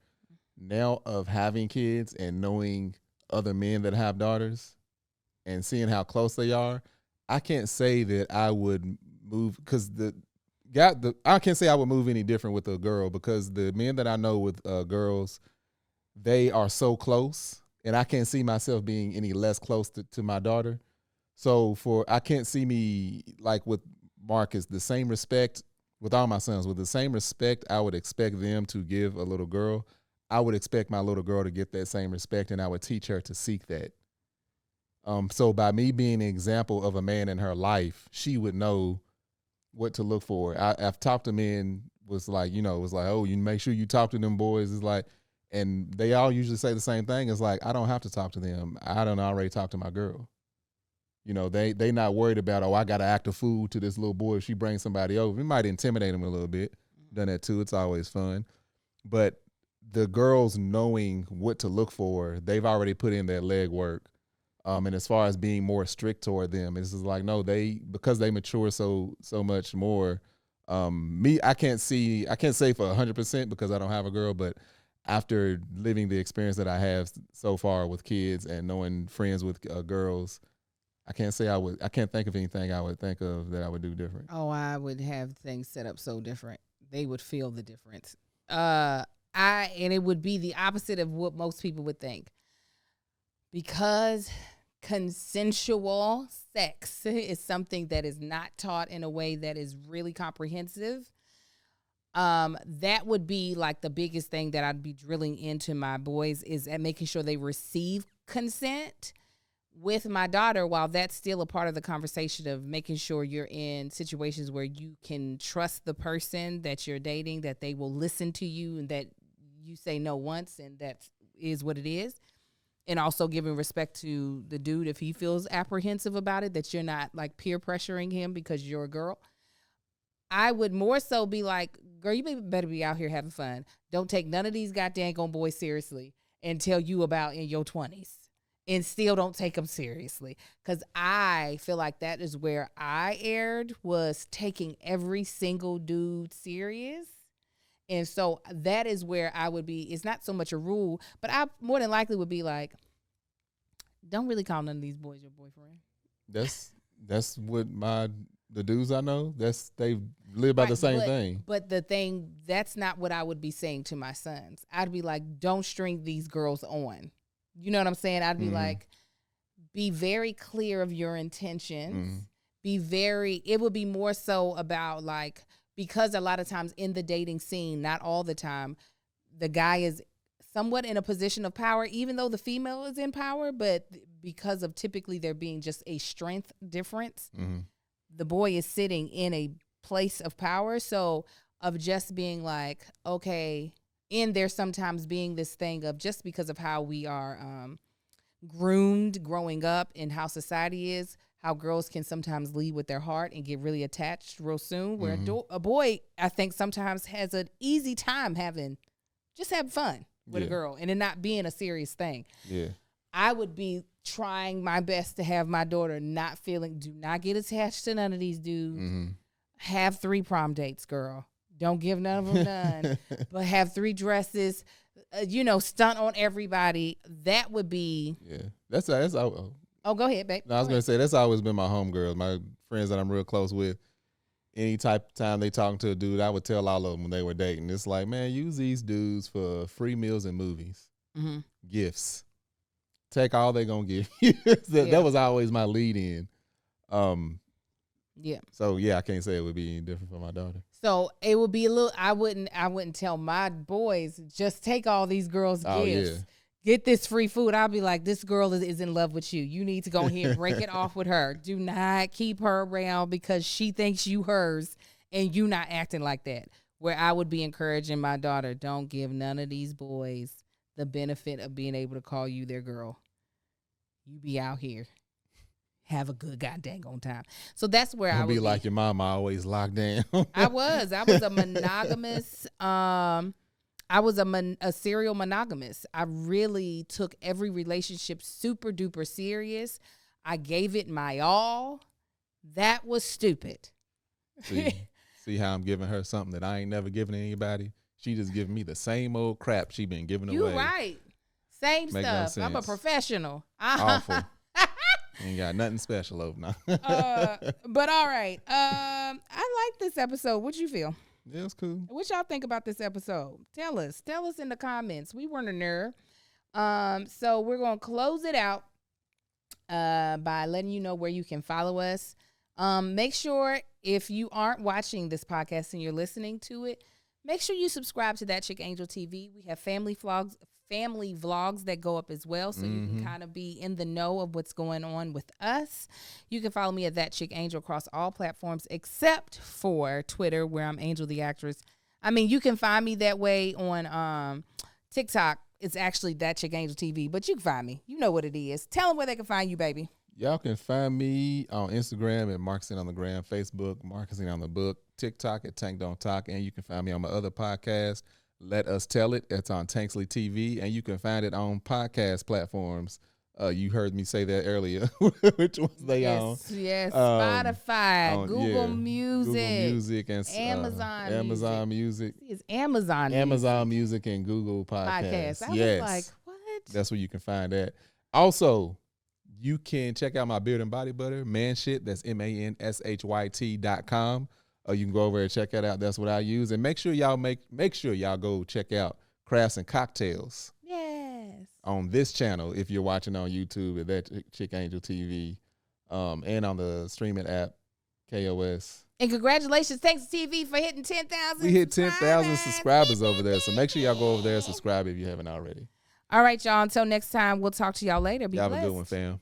Now of having kids and knowing other men that have daughters and seeing how close they are, I can't say that I would move because I can't say I would move any different with a girl because the men that I know with girls, they are so close, and I can't see myself being any less close to my daughter. So I can't see me like with Marcus, the same respect with all my sons, with the same respect I would expect them to give a little girl, I would expect my little girl to get that same respect, and I would teach her to seek that. So by me being an example of a man in her life, she would know what to look for. I've talked to men, was like, oh, you make sure you talk to them boys. It's like, and they all usually say the same thing. It's like, I don't have to talk to them. I don't already talk to my girl. They not worried about, oh, I got to act a fool to this little boy if she brings somebody over. It might intimidate them a little bit. Done that too. It's always fun. But the girls knowing what to look for, they've already put in their legwork. And as far as being more strict toward them, it's just like, no, because they mature so much more. I can't say for 100% because I don't have a girl, but after living the experience that I have so far with kids and knowing friends with girls, I can't think of anything I would think of that I would do different. Oh, I would have things set up so different. They would feel the difference. And it would be the opposite of what most people would think. Because consensual sex is something that is not taught in a way that is really comprehensive. That would be like the biggest thing that I'd be drilling into my boys is at making sure they receive consent. With my daughter, while that's still a part of the conversation of making sure you're in situations where you can trust the person that you're dating, that they will listen to you and that you say no once and that is what it is. And also giving respect to the dude if he feels apprehensive about it, that you're not like peer pressuring him because you're a girl. I would more so be like, girl, you better be out here having fun. Don't take none of these goddamn boys seriously until you about in your 20s. And still don't take them seriously. Because I feel like that is where I erred, was taking every single dude serious. And so that is where I would be. It's not so much a rule, but I more than likely would be like, don't really call none of these boys your boyfriend. That's what the dudes I know, they live by the same thing. But the thing, that's not what I would be saying to my sons. I'd be like, don't string these girls on. You know what I'm saying? I'd be like, be very clear of your intentions. It would be more so about like, because a lot of times in the dating scene, not all the time, the guy is somewhat in a position of power, even though the female is in power, but because of typically there being just a strength difference, the boy is sitting in a place of power. So of just being like, okay, and there's sometimes being this thing of just because of how we are groomed growing up and how society is, how girls can sometimes lead with their heart and get really attached real soon, where a boy, I think, sometimes has an easy time having fun with a girl and it not being a serious thing. Yeah. I would be trying my best to have my daughter do not get attached to none of these dudes. Have 3 prom dates, girl. Don't give none of them none, but have 3 dresses, stunt on everybody. That would be. Yeah. That's Oh, go ahead, babe. No, I was going to say, that's always been my homegirls, my friends that I'm real close with. Any type of time they talking to a dude, I would tell all of them when they were dating. It's like, man, use these dudes for free meals and movies, gifts. Take all they gonna give you. That was always my lead in. Yeah. So yeah, I can't say it would be any different for my daughter. So it would be a little. I wouldn't tell my boys just take all these girls' gifts. Yeah. Get this free food. I'll be like, this girl is in love with you. You need to go here and break it off with her. Do not keep her around because she thinks you hers and you not acting like that. Where I would be encouraging my daughter, don't give none of these boys the benefit of being able to call you their girl. You be out here. Have a good goddamn on time. So that's where I would be. Like your mama, always locked down. I was a monogamous, I was a serial monogamous. I really took every relationship super duper serious. I gave it my all. That was stupid. See how I'm giving her something that I ain't never given anybody? She just giving me the same old crap she been giving away. You right. Same Make stuff. no I'm a professional. Awful. Ain't got nothing special over now. But all right. I like this episode. What you feel? Yeah, it's cool. What y'all think about this episode? Tell us in the comments. We weren't a nerve. So we're going to close it out by letting you know where you can follow us. Make sure if you aren't watching this podcast and you're listening to it, make sure you subscribe to That Chick Angel TV. We have family vlogs that go up as well, so you can kind of be in the know of what's going on with us. You can follow me at That Chick Angel across all platforms except for Twitter, where I'm Angel the Actress. I mean, you can find me that way on TikTok. It's actually That Chick Angel TV, but you can find me. You know what it is. Tell them where they can find you, baby. Y'all can find me on Instagram at Marketing on the Gram, Facebook, Marketing on the Book, TikTok at Tank Don't Talk, and you can find me on my other podcast, Let Us Tell It. It's on Tanksley TV, and you can find it on podcast platforms. You heard me say that earlier. Which ones they on? Yes, Spotify, Google Music, and Amazon Music. It's Amazon Music and Google Podcasts. I was like, what? That's where you can find that. Also, you can check out my beard and body butter, Manshit. That's MANSHYT.com. You can go over and check that out. That's what I use. And make sure y'all go check out Crafts and Cocktails. Yes. On this channel, if you're watching on YouTube at That Chick Angel TV, and on the streaming app, KOS. And congratulations, Thanks TV for hitting 10,000. We hit 10,000 subscribers over there. So make sure y'all go over there and subscribe if you haven't already. All right, y'all. Until next time, we'll talk to y'all later. Be y'all blessed. Have a good one, fam.